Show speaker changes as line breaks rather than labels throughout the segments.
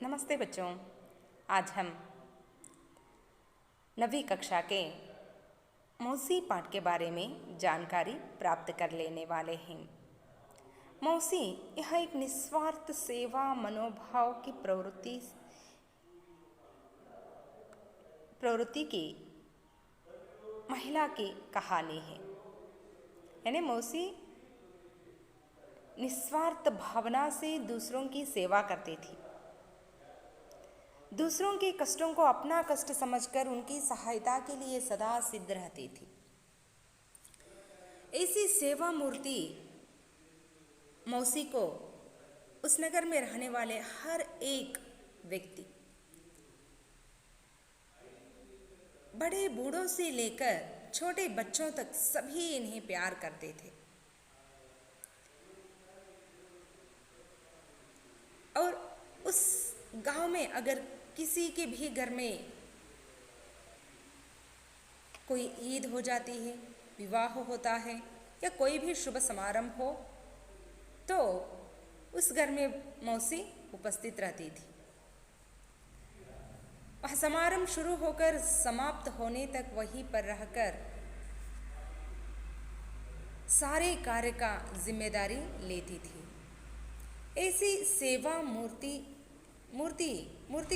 नमस्ते बच्चों। आज हम 9वीं कक्षा के मौसी पाठ के बारे में जानकारी प्राप्त कर लेने वाले हैं। मौसी यह एक निस्वार्थ सेवा मनोभाव की प्रवृत्ति की महिला की कहानी है। यानी मौसी निस्वार्थ भावना से दूसरों की सेवा करती थी। दूसरों के कष्टों को अपना कष्ट समझकर उनकी सहायता के लिए सदा सिद्ध रहती थी। ऐसी सेवा मूर्ति मौसी को उस नगर में रहने वाले हर एक व्यक्ति, बड़े बूढ़ों से लेकर छोटे बच्चों तक सभी इन्हें प्यार करते थे। और उस गांव में अगर किसी के भी घर में कोई ईद हो जाती है, विवाह होता है या कोई भी शुभ समारंभ हो तो उस घर में मौसी उपस्थित रहती थी। वह समारंभ शुरू होकर समाप्त होने तक वहीं पर रहकर सारे कार्य का जिम्मेदारी लेती थी। ऐसी सेवा मूर्ति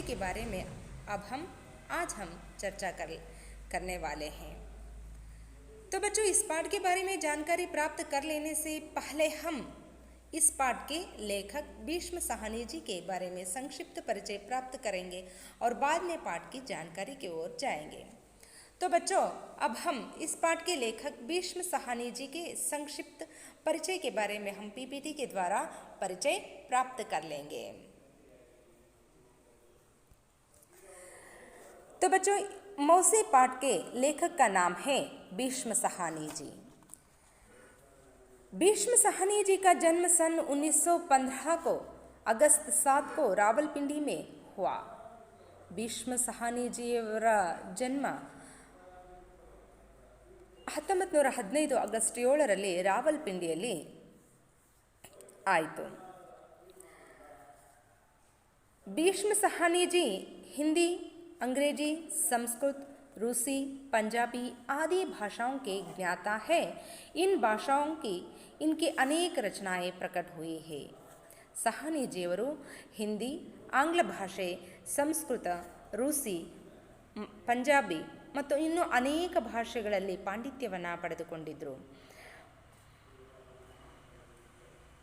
के बारे में आज हम चर्चा करने वाले हैं। तो बच्चों, इस पाठ के बारे में जानकारी प्राप्त कर लेने से पहले हम इस पाठ के लेखक भीष्म साहनी जी के बारे में संक्षिप्त परिचय प्राप्त करेंगे और बाद में पाठ की जानकारी की ओर जाएंगे। तो बच्चों, अब हम इस पाठ के लेखक भीष्म साहनी जी के संक्षिप्त परिचय के बारे में हम पीपीटी के द्वारा परिचय प्राप्त कर लेंगे। तो बच्चों, मौसी पाठ के लेखक का नाम है भीष्म साहनी जी। भीष्म साहनी जी का जन्म सन 1915 को अगस्त 7 को रावलपिंडी में हुआ। भीष्म साहनी जीಯವರ ಜನ್ಮ 1915 ಆಗಸ್ಟ್ 7ರಲ್ಲಿ ರಾವಲಪಿಂಡಿಯಲ್ಲಿ ಆಯಿತು। भीष्म साहनी जी हिंदी, अंग्रेजी, संस्कृत, रूसी, पंजाबी आदि भाषाओं के ज्ञाता है। इन भाषाओं की इनकी अनेक रचनाएं प्रकट हुई है। साहनी जीವರು हिंदी, आंग्ल भाषे, संस्कृत, रूसी, पंजाबी ಮತ್ತು ಇನ್ನೂ ಅನೇಕ ಭಾಷೆಗಳಲ್ಲಿ ಪಾಂಡಿತ್ಯವನ್ನು ಪಡೆದುಕೊಂಡಿದ್ದರು।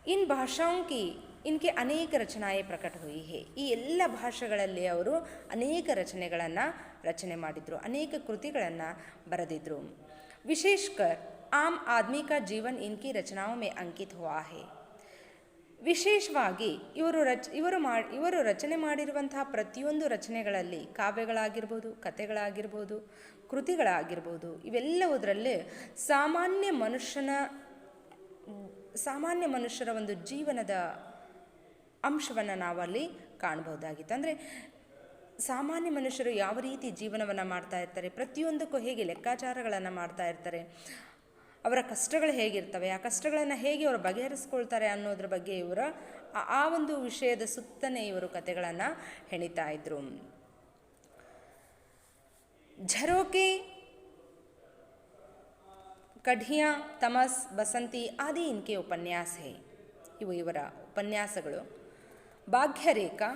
इन भाषाओं की इनके अनेक रचनाएं प्रकट हुई है। ಈ ಎಲ್ಲ ಭಾಷೆಗಳಲ್ಲಿ ಅವರು ಅನೇಕ ರಚನೆ ಮಾಡಿದ್ರು, ಅನೇಕ ಕೃತಿಗಳನ್ನು ಬರೆದಿದ್ರು। विशेषकर आम आदमी का जीवन इनकी रचनाओं में अंकित हुआ है। ವಿಶೇಷವಾಗಿ ಇವರು ರಚನೆ ಮಾಡಿರುವಂತಹ ಪ್ರತಿಯೊಂದು ರಚನೆಗಳಲ್ಲಿ ಕಾವ್ಯಗಳಾಗಿರ್ಬೋದು, ಕಥೆಗಳಾಗಿರ್ಬೋದು, ಕೃತಿಗಳಾಗಿರ್ಬೋದು, ಇವೆಲ್ಲವುದರಲ್ಲಿ ಸಾಮಾನ್ಯ ಮನುಷ್ಯರ ಒಂದು ಜೀವನದ ಅಂಶವನ್ನು ನಾವಲ್ಲಿ ಕಾಣಬಹುದಾಗಿತ್ತು। ಅಂದರೆ ಸಾಮಾನ್ಯ ಮನುಷ್ಯರು ಯಾವ ರೀತಿ ಜೀವನವನ್ನು ಮಾಡ್ತಾ ಇರ್ತಾರೆ, ಪ್ರತಿಯೊಂದಕ್ಕೂ ಹೇಗೆ ಲೆಕ್ಕಾಚಾರಗಳನ್ನು ಮಾಡ್ತಾ ಇರ್ತಾರೆ, ಅವರ ಕಷ್ಟಗಳು ಹೇಗಿರ್ತವೆ, ಆ ಕಷ್ಟಗಳನ್ನು ಹೇಗೆ ಅವರು ಬಗೆಹರಿಸ್ಕೊಳ್ತಾರೆ ಅನ್ನೋದ್ರ ಬಗ್ಗೆ ಇವರ ಆ ಒಂದು ವಿಷಯದ ಸುತ್ತನೇ ಇವರು ಕಥೆಗಳನ್ನು ಹೆಣಿತಾ ಇದ್ರು। झरोके, ಕಢಿಯಾ, ತಮಸ್, ಬಸಂತಿ ಆದಿ ಇನ್ಕೆ ಉಪನ್ಯಾಸ ಹೇ। ಇವು ಇವರ ಉಪನ್ಯಾಸಗಳು। ಭಾಗ್ಯರೇಖಾ,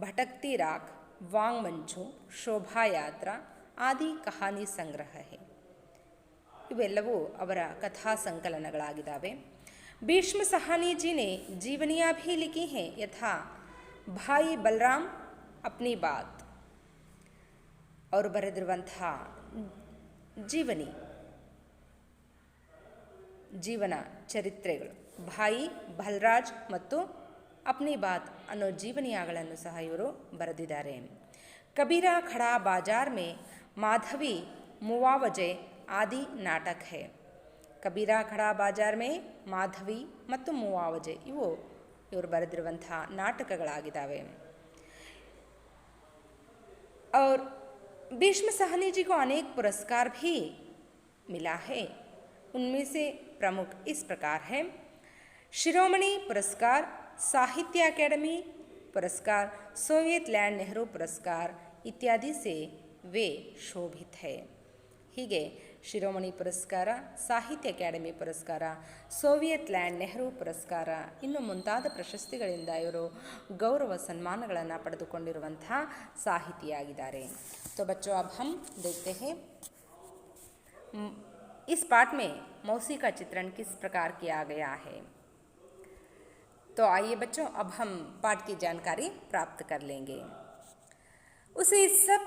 ಭಟಕ್ತಿ ರಾಖ್, ವಾಂಗ್ಮಂಚು, ಶೋಭಾಯಾತ್ರಾ ಆದಿ ಕಹಾನಿ ಸಂಗ್ರಹ ಹೇ। ಇವೆಲ್ಲವೂ ಅವರ ಕಥಾ ಸಂಕಲನಗಳಾಗಿದ್ದಾವೆ। भीष्म साहनी जी ने जीवनियाँ भी लिखी हैं, यथा भाई बलराम अपनी बात। ಅವರು ಬರೆದಿರುವಂತಹ ಜೀವನ ಚರಿತ್ರೆಗಳು ಭಾಯಿ ಬಲರಾಜ್ ಮತ್ತು ಅಪ್ನಿ ಬಾತ್ ಅನ್ನೋ ಜೀವನಿಯಾಗಳನ್ನು ಸಹ ಇವರು ಬರೆದಿದ್ದಾರೆ। ಕಬೀರಾ ಖಡಾ ಬಾಜಾರ್ ಮೇ ಮಾಧವಿ ಮುವಾವಜೆ ಆದಿ ನಾಟಕ ಹೇ। ಕಬೀರಾ ಖಡಾ ಬಾಜಾರ್ ಮೇ ಮಾಧವಿ ಮತ್ತು ಮುವಾವಜೆ ಇವರು ಬರೆದಿರುವಂತಹ ನಾಟಕಗಳಾಗಿದ್ದಾವೆ। और भीष्म साहनी जी को अनेक पुरस्कार भी मिला है। उनमें से प्रमुख इस प्रकार है: शिरोमणि पुरस्कार, साहित्य अकेडमी पुरस्कार, सोवियत लैंड नेहरू पुरस्कार इत्यादि से वे शोभित है. ಹೀಗೆ ಶಿರೋಮಣಿ ಪುರಸ್ಕಾರ, ಸಾಹಿತ್ಯ ಅಕಾಡೆಮಿ ಪುರಸ್ಕಾರ, ಸೋವಿಯತ್ ಲ್ಯಾಂಡ್ ನೆಹರು ಪುರಸ್ಕಾರ ಇನ್ನು ಮುಂತಾದ ಪ್ರಶಸ್ತಿಗಳಿಂದ ಇವರು ಗೌರವ ಸನ್ಮಾನಗಳನ್ನು ಪಡೆದುಕೊಂಡಿರುವಂತಹ ಸಾಹಿತಿಯಾಗಿದ್ದಾರೆ. तो बच्चों अब हम देखते हैं इस पाठ में मौसी का चित्रण किस प्रकार किया गया है. तो आइए बच्चों अब हम पाठ की जानकारी प्राप्त कर लेंगे. उसे सब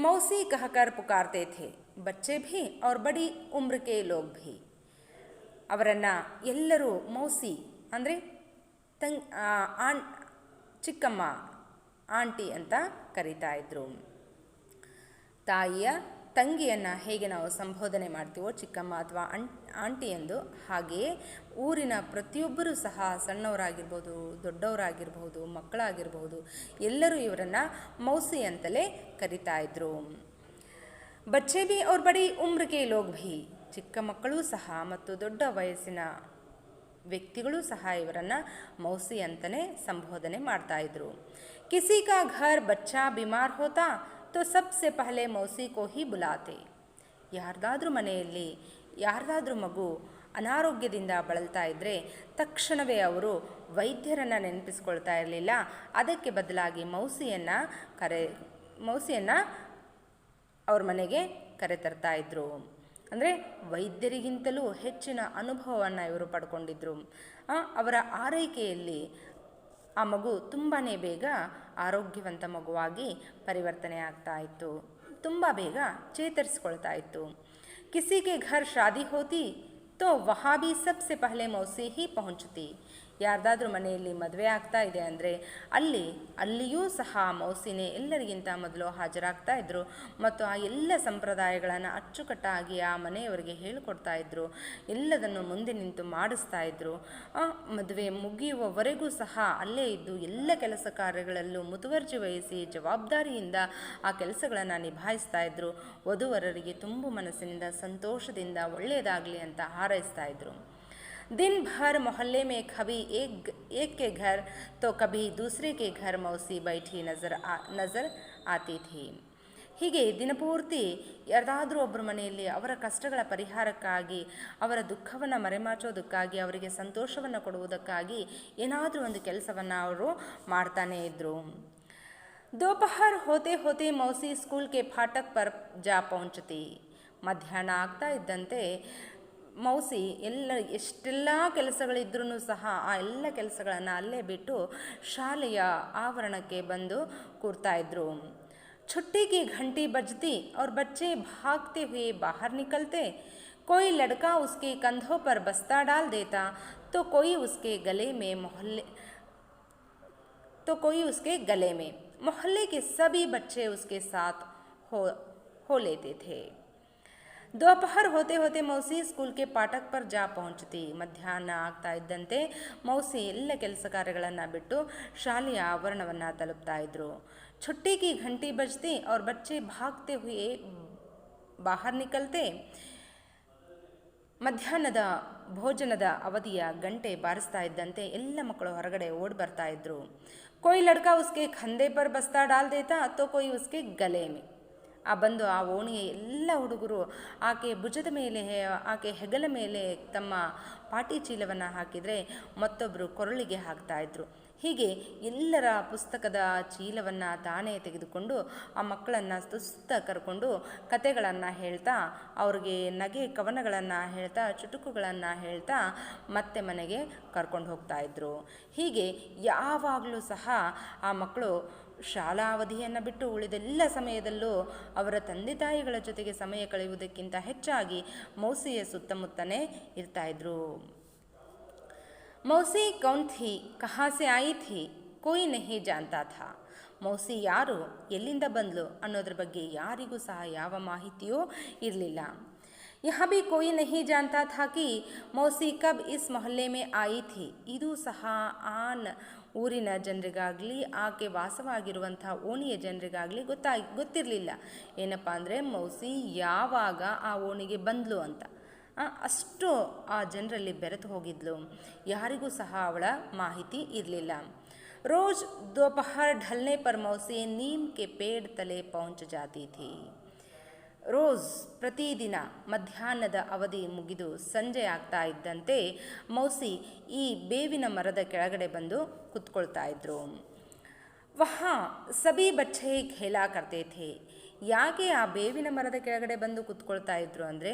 मौसी कहकर पुकारते थे, बच्चे भी और बड़ी उम्र के लोग भी. ಅವರನ್ನು ಎಲ್ಲರೂ ಮೌಸಿ ಅಂದರೆ ಚಿಕ್ಕಮ್ಮ, ಆಂಟಿ ಅಂತ ಕರೀತಾ ಇದ್ರು. ತಾಯಿಯ ತಂಗಿಯನ್ನು ಹೇಗೆ ನಾವು ಸಂಬೋಧನೆ ಮಾಡ್ತೀವೋ ಚಿಕ್ಕಮ್ಮ ಅಥವಾ ಆಂಟಿ ಎಂದು, ಹಾಗೆಯೇ ಊರಿನ ಪ್ರತಿಯೊಬ್ಬರೂ ಸಹ ಸಣ್ಣವರಾಗಿರ್ಬೋದು, ದೊಡ್ಡವರಾಗಿರ್ಬೋದು, ಮಕ್ಕಳಾಗಿರ್ಬೋದು, ಎಲ್ಲರೂ ಇವರನ್ನು ಮೌಸಿ ಅಂತಲೇ ಕರಿತಾ ಇದ್ರು. ಬಚ್ಚೆ ಬಿ और बड़ी उम्र के लोग भी, ಚಿಕ್ಕ ಮಕ್ಕಳೂ ಸಹ ಮತ್ತು ದೊಡ್ಡ ವಯಸ್ಸಿನ ವ್ಯಕ್ತಿಗಳೂ ಸಹ ಇವರನ್ನು ಮೌಸಿ ಅಂತಲೇ ಸಂಬೋಧನೆ ಮಾಡ್ತಾ ಇದ್ರು. ಕಿಸಿ ಕಾ ಘರ್ ಬಚ್ಚಾ ಬಿಮಾರ್ ಹೋತಾ तो सबसे पहले मौसी को ही बुलाते. ಯಾರ್ದಾದ್ರೂ ಮನೆಯಲ್ಲಿ ಯಾರ್ದಾದ್ರೂ ಮಗು ಅನಾರೋಗ್ಯದಿಂದ ಬಳಲ್ತಾ ಇದ್ದರೆ ತಕ್ಷಣವೇ ಅವರು ವೈದ್ಯರನ್ನು ನೆನಪಿಸ್ಕೊಳ್ತಾ ಇರಲಿಲ್ಲ. ಅದಕ್ಕೆ ಬದಲಾಗಿ ಮೌಸಿಯನ್ನು ಅವ್ರ ಮನೆಗೆ ಕರೆತರ್ತಾ ಇದ್ರು. ಅಂದರೆ ವೈದ್ಯರಿಗಿಂತಲೂ ಹೆಚ್ಚಿನ ಅನುಭವವನ್ನು ಇವರು ಪಡ್ಕೊಂಡಿದ್ರು. ಅವರ ಆರೈಕೆಯಲ್ಲಿ ಆ ಮಗು ತುಂಬಾ ಬೇಗ ಆರೋಗ್ಯವಂತ ಮಗುವಾಗಿ ಪರಿವರ್ತನೆ ಆಗ್ತಾ ಇತ್ತು, ತುಂಬ ಬೇಗ ಚೇತರಿಸ್ಕೊಳ್ತಾ ಇತ್ತು. ಕಿಸಿ ಕೆ ಘರ್ ಶಾದಿ ಹೋತಿ ತೋ ವಹಾ ಭಿ ಸಬ್ಸೆ ಪಹಲೆ ಮೌಸಿ ಹಿ ಪಹುಂಚತಿ. ಯಾರ್ದಾದ್ರೂ ಮನೆಯಲ್ಲಿ ಮದುವೆ ಆಗ್ತಾ ಇದೆ ಅಂದರೆ ಅಲ್ಲಿಯೂ ಸಹ ಮೌಸಿನೇ ಎಲ್ಲರಿಗಿಂತ ಮೊದಲು ಹಾಜರಾಗ್ತಾ ಇದ್ದರು ಮತ್ತು ಆ ಎಲ್ಲ ಸಂಪ್ರದಾಯಗಳನ್ನು ಅಚ್ಚುಕಟ್ಟಾಗಿ ಆ ಮನೆಯವರಿಗೆ ಹೇಳಿಕೊಡ್ತಾ ಇದ್ದರು. ಎಲ್ಲದನ್ನು ಮುಂದೆ ನಿಂತು ಮಾಡಿಸ್ತಾ ಇದ್ದರು. ಮದುವೆ ಮುಗಿಯುವವರೆಗೂ ಸಹ ಅಲ್ಲೇ ಇದ್ದು ಎಲ್ಲ ಕೆಲಸ ಕಾರ್ಯಗಳಲ್ಲೂ ಮುತುವರ್ಜಿ ವಹಿಸಿ ಜವಾಬ್ದಾರಿಯಿಂದ ಆ ಕೆಲಸಗಳನ್ನು ನಿಭಾಯಿಸ್ತಾ ಇದ್ದರು. ವಧುವರರಿಗೆ ತುಂಬು ಮನಸ್ಸಿನಿಂದ ಸಂತೋಷದಿಂದ ಒಳ್ಳೆಯದಾಗಲಿ ಅಂತ ಹಾರೈಸ್ತಾ ಇದ್ದರು. दिन भर मोहल्ले में कभी एक के घर तो कभी दूसरे के घर मौसी बैठी नज़र आती थी. ಹೀಗೆ ದಿನಪೂರ್ತಿ ಯಾರ್ದಾದ್ರೂ ಒಬ್ಬರ ಮನೆಯಲ್ಲಿ ಅವರ ಕಷ್ಟಗಳ ಪರಿಹಾರಕ್ಕಾಗಿ, ಅವರ ದುಃಖವನ್ನು ಮರೆಮಾಚೋದಕ್ಕಾಗಿ, ಅವರಿಗೆ ಸಂತೋಷವನ್ನು ಕೊಡುವುದಕ್ಕಾಗಿ ಏನಾದರೂ ಒಂದು ಕೆಲಸವನ್ನು ಅವರು ಮಾಡ್ತಾನೇ ಇದ್ದರು. दोपहर होते होते मौसी स्कूल के फाटक पर जा पहुंचती. ಮಧ್ಯಾಹ್ನ ಆಗ್ತಾ ಇದ್ದಂತೆ ಮೌಸಿ ಎಷ್ಟೆಲ್ಲ ಕೆಲಸಗಳಿದ್ರೂ ಸಹ ಆ ಎಲ್ಲ ಕೆಲಸಗಳನ್ನು ಅಲ್ಲೇ ಬಿಟ್ಟು ಶಾಲೆಯ ಆವರಣಕ್ಕೆ ಬಂದು ಕೂರ್ತಾ ಇದ್ರು. छुट्टी की घंटी बजती और बच्चे भागते हुए बाहर निकलते. कोई लड़का उसके कंधों पर बस्ता डाल देता तो कोई उसके गले में मोहल्ले के सभी बच्चे उसके साथ हो लेते थे. दोपहर होते होते मौसी स्कूल के फाटक पर जा पहुंचती. ಮಧ್ಯಾಹ್ನ ಆಗ್ತಾ ಇದ್ದಂತೆ ಮೌಸಿ ಎಲ್ಲ ಕೆಲಸ ಕಾರ್ಯಗಳನ್ನು ಬಿಟ್ಟು ಶಾಲೆಯ ಆವರಣವನ್ನು ತಲುಪ್ತಾ ಇದ್ರು. छुट्टी की घंटी बजती और बच्चे भागते हुए बाहर निकलते. ಮಧ್ಯಾಹ್ನದ ಭೋಜನದ ಅವಧಿಯ ಗಂಟೆ ಬಾರಿಸ್ತಾ ಇದ್ದಂತೆ ಎಲ್ಲ ಮಕ್ಕಳು ಹೊರಗಡೆ ಓಡಿ ಬರ್ತಾ ಇದ್ರು. कोई लड़का उसके कंधे पर बस्ता डाल देता तो कोई उसके गले में. ಬಂದು ಆ ಓಣಿಯ ಎಲ್ಲ ಹುಡುಗರು ಆಕೆ ಭುಜದ ಮೇಲೆ, ಆಕೆ ಹೆಗಲ ಮೇಲೆ ತಮ್ಮ ಪಾಟಿ ಚೀಲವನ್ನು ಹಾಕಿದರೆ ಮತ್ತೊಬ್ಬರು ಕೊರಳಿಗೆ ಹಾಕ್ತಾಯಿದ್ರು. ಹೀಗೆ ಎಲ್ಲರ ಪುಸ್ತಕದ ಚೀಲವನ್ನು ತಾನೇ ತೆಗೆದುಕೊಂಡು ಆ ಮಕ್ಕಳನ್ನು ಸುಸ್ತ ಕರ್ಕೊಂಡು ಕತೆಗಳನ್ನು ಹೇಳ್ತಾ, ಅವ್ರಿಗೆ ನಗೆ ಕವನಗಳನ್ನು ಹೇಳ್ತಾ, ಚುಟುಕುಗಳನ್ನು ಹೇಳ್ತಾ ಮತ್ತೆ ಮನೆಗೆ ಕರ್ಕೊಂಡು ಹೋಗ್ತಾಯಿದ್ರು. ಹೀಗೆ ಯಾವಾಗಲೂ ಸಹ ಆ ಮಕ್ಕಳು ಶಾಲಾ ಅವಧಿಯನ್ನು ಬಿಟ್ಟು ಉಳಿದೆಲ್ಲ ಸಮಯದಲ್ಲೂ ಅವರ ತಂದೆ ತಾಯಿಗಳ ಜೊತೆಗೆ ಸಮಯ ಕಳೆಯುವುದಕ್ಕಿಂತ ಹೆಚ್ಚಾಗಿ ಮೌಸಿಯ ಸುತ್ತಮುತ್ತನೇ ಇರ್ತಾಯಿದ್ರು. ಮೌಸಿ ಕೌನ್ ಥಿ, ಕಹಾ ಸೆ ಆಯಿ ಥಿ, ಕೋಯಿ ನಹಿ ಜಾನ್ತಾ ಥಾ. ಮೌಸಿ ಯಾರು, ಎಲ್ಲಿಂದ ಬಂದ್ಲು ಅನ್ನೋದ್ರ ಬಗ್ಗೆ ಯಾರಿಗೂ ಸಹ ಯಾವ ಮಾಹಿತಿಯೂ ಇರಲಿಲ್ಲ. यहाँ भी कोई नहीं जानता था कि मौसी कब इस मोहल्ले में आई थी. ಇದು ಸಹ ಊರಿನ ಜನರಿಗಾಗಲಿ, ಆಕೆ ವಾಸವಾಗಿರುವಂಥ ಓಣಿಯ ಜನರಿಗಾಗಲಿ ಗೊತ್ತಿರಲಿಲ್ಲ. ಏನಪ್ಪ ಅಂದರೆ ಮೌಸಿ ಯಾವಾಗ ಆ ಓಣಿಗೆ ಬಂದ್ಲು ಅಂತ. ಅಷ್ಟು ಆ ಜನರಲ್ಲಿ ಬೆರೆತು ಹೋಗಿದ್ಲು. ಯಾರಿಗೂ ಸಹ ಅವಳ ಮಾಹಿತಿ ಇರಲಿಲ್ಲ. रोज़ दोपहर ढलने पर मौसी नीम के पेड़ तले पहुंच जाती थी. ರೋಸ್ ಪ್ರತಿದಿನ ಮಧ್ಯಾಹ್ನದ ಅವಧಿ ಮುಗಿದು ಸಂಜೆ ಆಗ್ತಾ ಇದ್ದಂತೆ ಮೌಸಿ ಈ ಬೇವಿನ ಮರದ ಕೆಳಗಡೆ ಬಂದು ಕುತ್ಕೊಳ್ತಾ ಇದ್ರು. ವಹಾ ಸಭಿ ಬಚ್ಚೆ ಖೇಲಾ ಕರ್ತೆ ಥೇ. ಯಾಕೆ ಆ ಬೇವಿನ ಮರದ ಕೆಳಗಡೆ ಬಂದು ಕುತ್ಕೊಳ್ತಾ ಇದ್ರು ಅಂದರೆ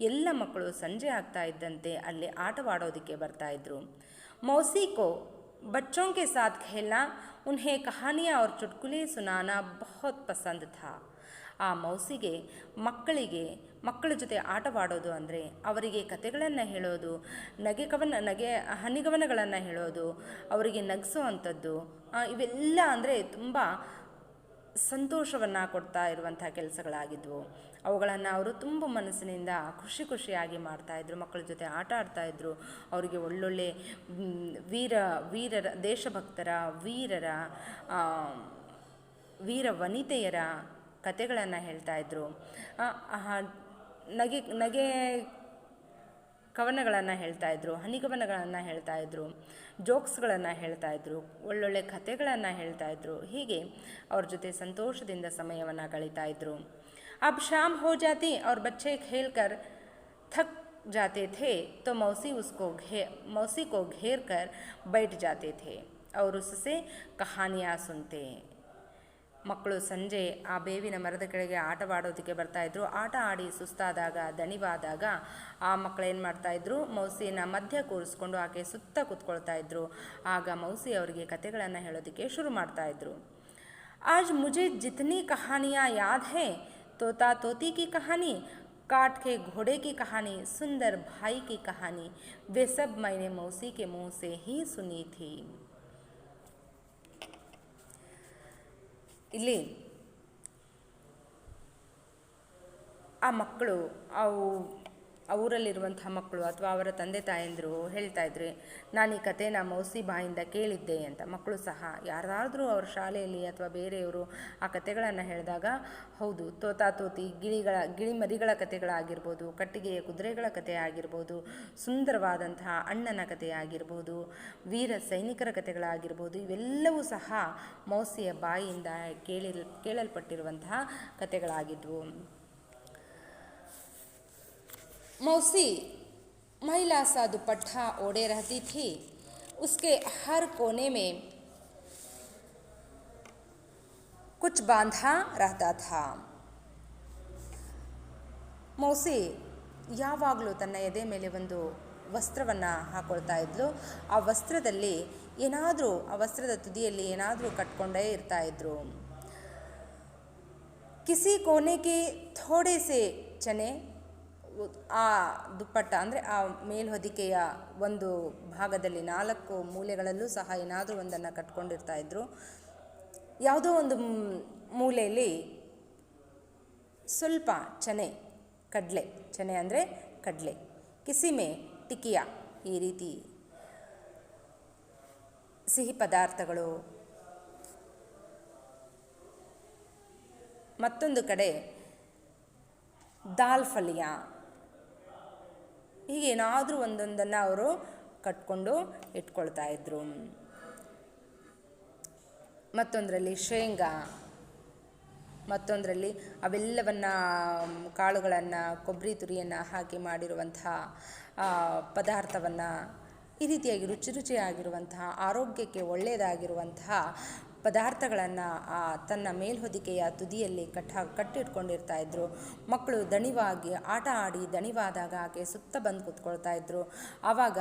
ಎಲ್ಲ ಮಕ್ಕಳು ಸಂಜೆ ಆಗ್ತಾ ಇದ್ದಂತೆ ಅಲ್ಲಿ ಆಟವಾಡೋದಕ್ಕೆ ಬರ್ತಾ ಇದ್ರು. मौसी को बच्चों के साथ खेलना, उन्हें कहानियाँ और चुटकुले सुनाना बहुत पसंद था. ಆ ಮೌಸಿಗೆ ಮಕ್ಕಳ ಜೊತೆ ಆಟವಾಡೋದು ಅಂದರೆ ಅವರಿಗೆ ಕತೆಗಳನ್ನು ಹೇಳೋದು, ಹನಿಗವನಗಳನ್ನು ಹೇಳೋದು, ಅವರಿಗೆ ನಗಿಸೋ ಅಂಥದ್ದು, ಇವೆಲ್ಲ ಅಂದರೆ ತುಂಬ ಸಂತೋಷವನ್ನು ಕೊಡ್ತಾ ಇರುವಂಥ ಕೆಲಸಗಳಾಗಿದ್ವು. ಅವುಗಳನ್ನು ಅವರು ತುಂಬ ಮನಸ್ಸಿನಿಂದ ಖುಷಿಯಾಗಿ ಮಾಡ್ತಾಯಿದ್ರು. ಮಕ್ಕಳ ಜೊತೆ ಆಟ ಆಡ್ತಾಯಿದ್ರು. ಅವರಿಗೆ ಒಳ್ಳೊಳ್ಳೆ ವೀರರ ದೇಶಭಕ್ತರ ವೀರ ವನಿತೆಯರ ಕತೆಗಳನ್ನು ಹೇಳ್ತಾಯಿದ್ರು. ನಗೆ ಕವನಗಳನ್ನು ಹೇಳ್ತಾಯಿದ್ರು, ಹನಿಗವನಗಳನ್ನು ಹೇಳ್ತಾಯಿದ್ರು, ಜೋಕ್ಸ್ಗಳನ್ನು ಹೇಳ್ತಾಯಿದ್ರು, ಒಳ್ಳೊಳ್ಳೆ ಕತೆಗಳನ್ನು ಹೇಳ್ತಾಯಿದ್ರು. ಹೀಗೆ ಅವ್ರ ಜೊತೆ ಸಂತೋಷದಿಂದ ಸಮಯವನ್ನು ಕಳೀತಾಯಿದ್ರು. अब शाम हो जाती और बच्चे खेलकर थक जाते थे तो मौसी को घेर कर बैठ जाते थे और उससे कहानियाँ सुनते. ಮಕ್ಕಳು ಸಂಜೆ ಆ ಬೇವಿನ ಮರದ ಕೆಳಗೆ ಆಟವಾಡೋದಕ್ಕೆ ಬರ್ತಾಯಿದ್ರು. ಆಟ ಆಡಿ ಸುಸ್ತಾದಾಗ, ದಣಿವಾದಾಗ ಆ ಮಕ್ಕಳು ಏನು ಮಾಡ್ತಾಯಿದ್ರು, ಮೌಸಿನ ಮಧ್ಯ ಕೂರಿಸ್ಕೊಂಡು ಆಕೆ ಸುತ್ತ ಕೂತ್ಕೊಳ್ತಾಯಿದ್ರು. ಆಗ ಮೌಸಿ ಅವರಿಗೆ ಕತೆಗಳನ್ನು ಹೇಳೋದಕ್ಕೆ ಶುರು ಮಾಡ್ತಾಯಿದ್ರು. आज मुझे जितनी कहानियाँ याद हैं, तोता तोती की कहानी, काठ के घोड़े की कहानी, सुंदर भाई की कहानी, वे सब मैंने मौसी के मुंह से ही सुनी थी. ಇಲ್ಲಿ ಆ ಮಕ್ಕಳು ಅವರಲ್ಲಿರುವಂಥ ಮಕ್ಕಳು ಅಥವಾ ಅವರ ತಂದೆ ತಾಯಂದಿರು ಹೇಳ್ತಾಯಿದ್ರು, ನಾನು ಈ ಕಥೆನ ಮೌಸಿ ಬಾಯಿಂದ ಕೇಳಿದ್ದೆ ಅಂತ. ಮಕ್ಕಳು ಸಹ ಯಾರಾದರೂ ಅವ್ರ ಶಾಲೆಯಲ್ಲಿ ಅಥವಾ ಬೇರೆಯವರು ಆ ಕಥೆಗಳನ್ನು ಹೇಳಿದಾಗ, ಹೌದು, ತೋತಾ ತೋತಿ ಗಿಳಿಮರಿಗಳ ಕಥೆಗಳಾಗಿರ್ಬೋದು, ಕಟ್ಟಿಗೆಯ ಕುದುರೆಗಳ ಕಥೆ ಆಗಿರ್ಬೋದು, ಸುಂದರವಾದಂತಹ ಅಣ್ಣನ ಕಥೆ ಆಗಿರ್ಬೋದು, ವೀರ ಸೈನಿಕರ ಕಥೆಗಳಾಗಿರ್ಬೋದು, ಇವೆಲ್ಲವೂ ಸಹ ಮೌಸಿಯ ಬಾಯಿಯಿಂದ ಕೇಳಲ್ಪಟ್ಟಿರುವಂತಹ ಕಥೆಗಳಾಗಿದ್ವು. मौसी महिला सा दुपट्टा ओढ़े रहती थी. उसके हर कोने में कुछ बांधा रहता था. ಮೌಸಿ ಯಾವಾಗಲೂ ತನ್ನ ಎದೆ ಮೇಲೆ ಒಂದು ವಸ್ತ್ರವನ್ನು ಹಾಕೊಳ್ತಾ ಇದ್ಲು. ಆ ವಸ್ತ್ರದಲ್ಲಿ ಆ ವಸ್ತ್ರದ ತುದಿಯಲ್ಲಿ ಏನಾದರೂ ಕಟ್ಕೊಂಡೇ ಇರ್ತಾಯಿದ್ರು. ಕಿಸಿ ಕೋನೆಗೆ ಥೋಡೆ ಸೆ ಚನೆ, ಆ ದುಪ್ಪಟ್ಟ ಅಂದರೆ ಆ ಮೇಲ್ಹೊದಿಕೆಯ ಒಂದು ಭಾಗದಲ್ಲಿ 4 ಮೂಲೆಗಳಲ್ಲೂ ಸಹ ಏನಾದರೂ ಒಂದನ್ನು ಕಟ್ಕೊಂಡಿರ್ತಾಯಿದ್ರು. ಯಾವುದೋ ಒಂದು ಮೂಲೆಯಲ್ಲಿ ಸ್ವಲ್ಪ ಚನೆ ಅಂದರೆ ಕಡಲೆ, ಕಿಸಿಮೆ ಟಿಕಿಯ, ಈ ರೀತಿ ಸಿಹಿ ಪದಾರ್ಥಗಳು, ಮತ್ತೊಂದು ಕಡೆ ದಾಲ್ ಫಲಿಯ, ಹೀಗೇನಾದರೂ ಒಂದೊಂದನ್ನು ಅವರು ಕಟ್ಕೊಂಡು ಇಟ್ಕೊಳ್ತಾ ಇದ್ರು. ಮತ್ತೊಂದರಲ್ಲಿ ಶೇಂಗಾ, ಮತ್ತೊಂದರಲ್ಲಿ ಅವೆಲ್ಲವನ್ನು ಕಾಳುಗಳನ್ನು, ಕೊಬ್ಬರಿ ತುರಿಯನ್ನು ಹಾಕಿ ಮಾಡಿರುವಂತಹ ಪದಾರ್ಥವನ್ನು, ಈ ರೀತಿಯಾಗಿ ರುಚಿಯಾಗಿರುವಂತಹ, ಆರೋಗ್ಯಕ್ಕೆ ಒಳ್ಳೆಯದಾಗಿರುವಂತಹ ಪದಾರ್ಥಗಳನ್ನು ತನ್ನ ಮೇಲ್ಹೊದಿಕೆಯ ತುದಿಯಲ್ಲಿ ಕಟ್ಟಿಟ್ಕೊಂಡಿರ್ತಾ ಇದ್ರು. ಮಕ್ಕಳು ದಣಿವಾಗಿ ಆಟ ಆಡಿ ದಣಿವಾದಾಗ ಆಕೆ ಸುತ್ತ ಬಂದು ಕೂತ್ಕೊಳ್ತಾ ಇದ್ರು. ಆವಾಗ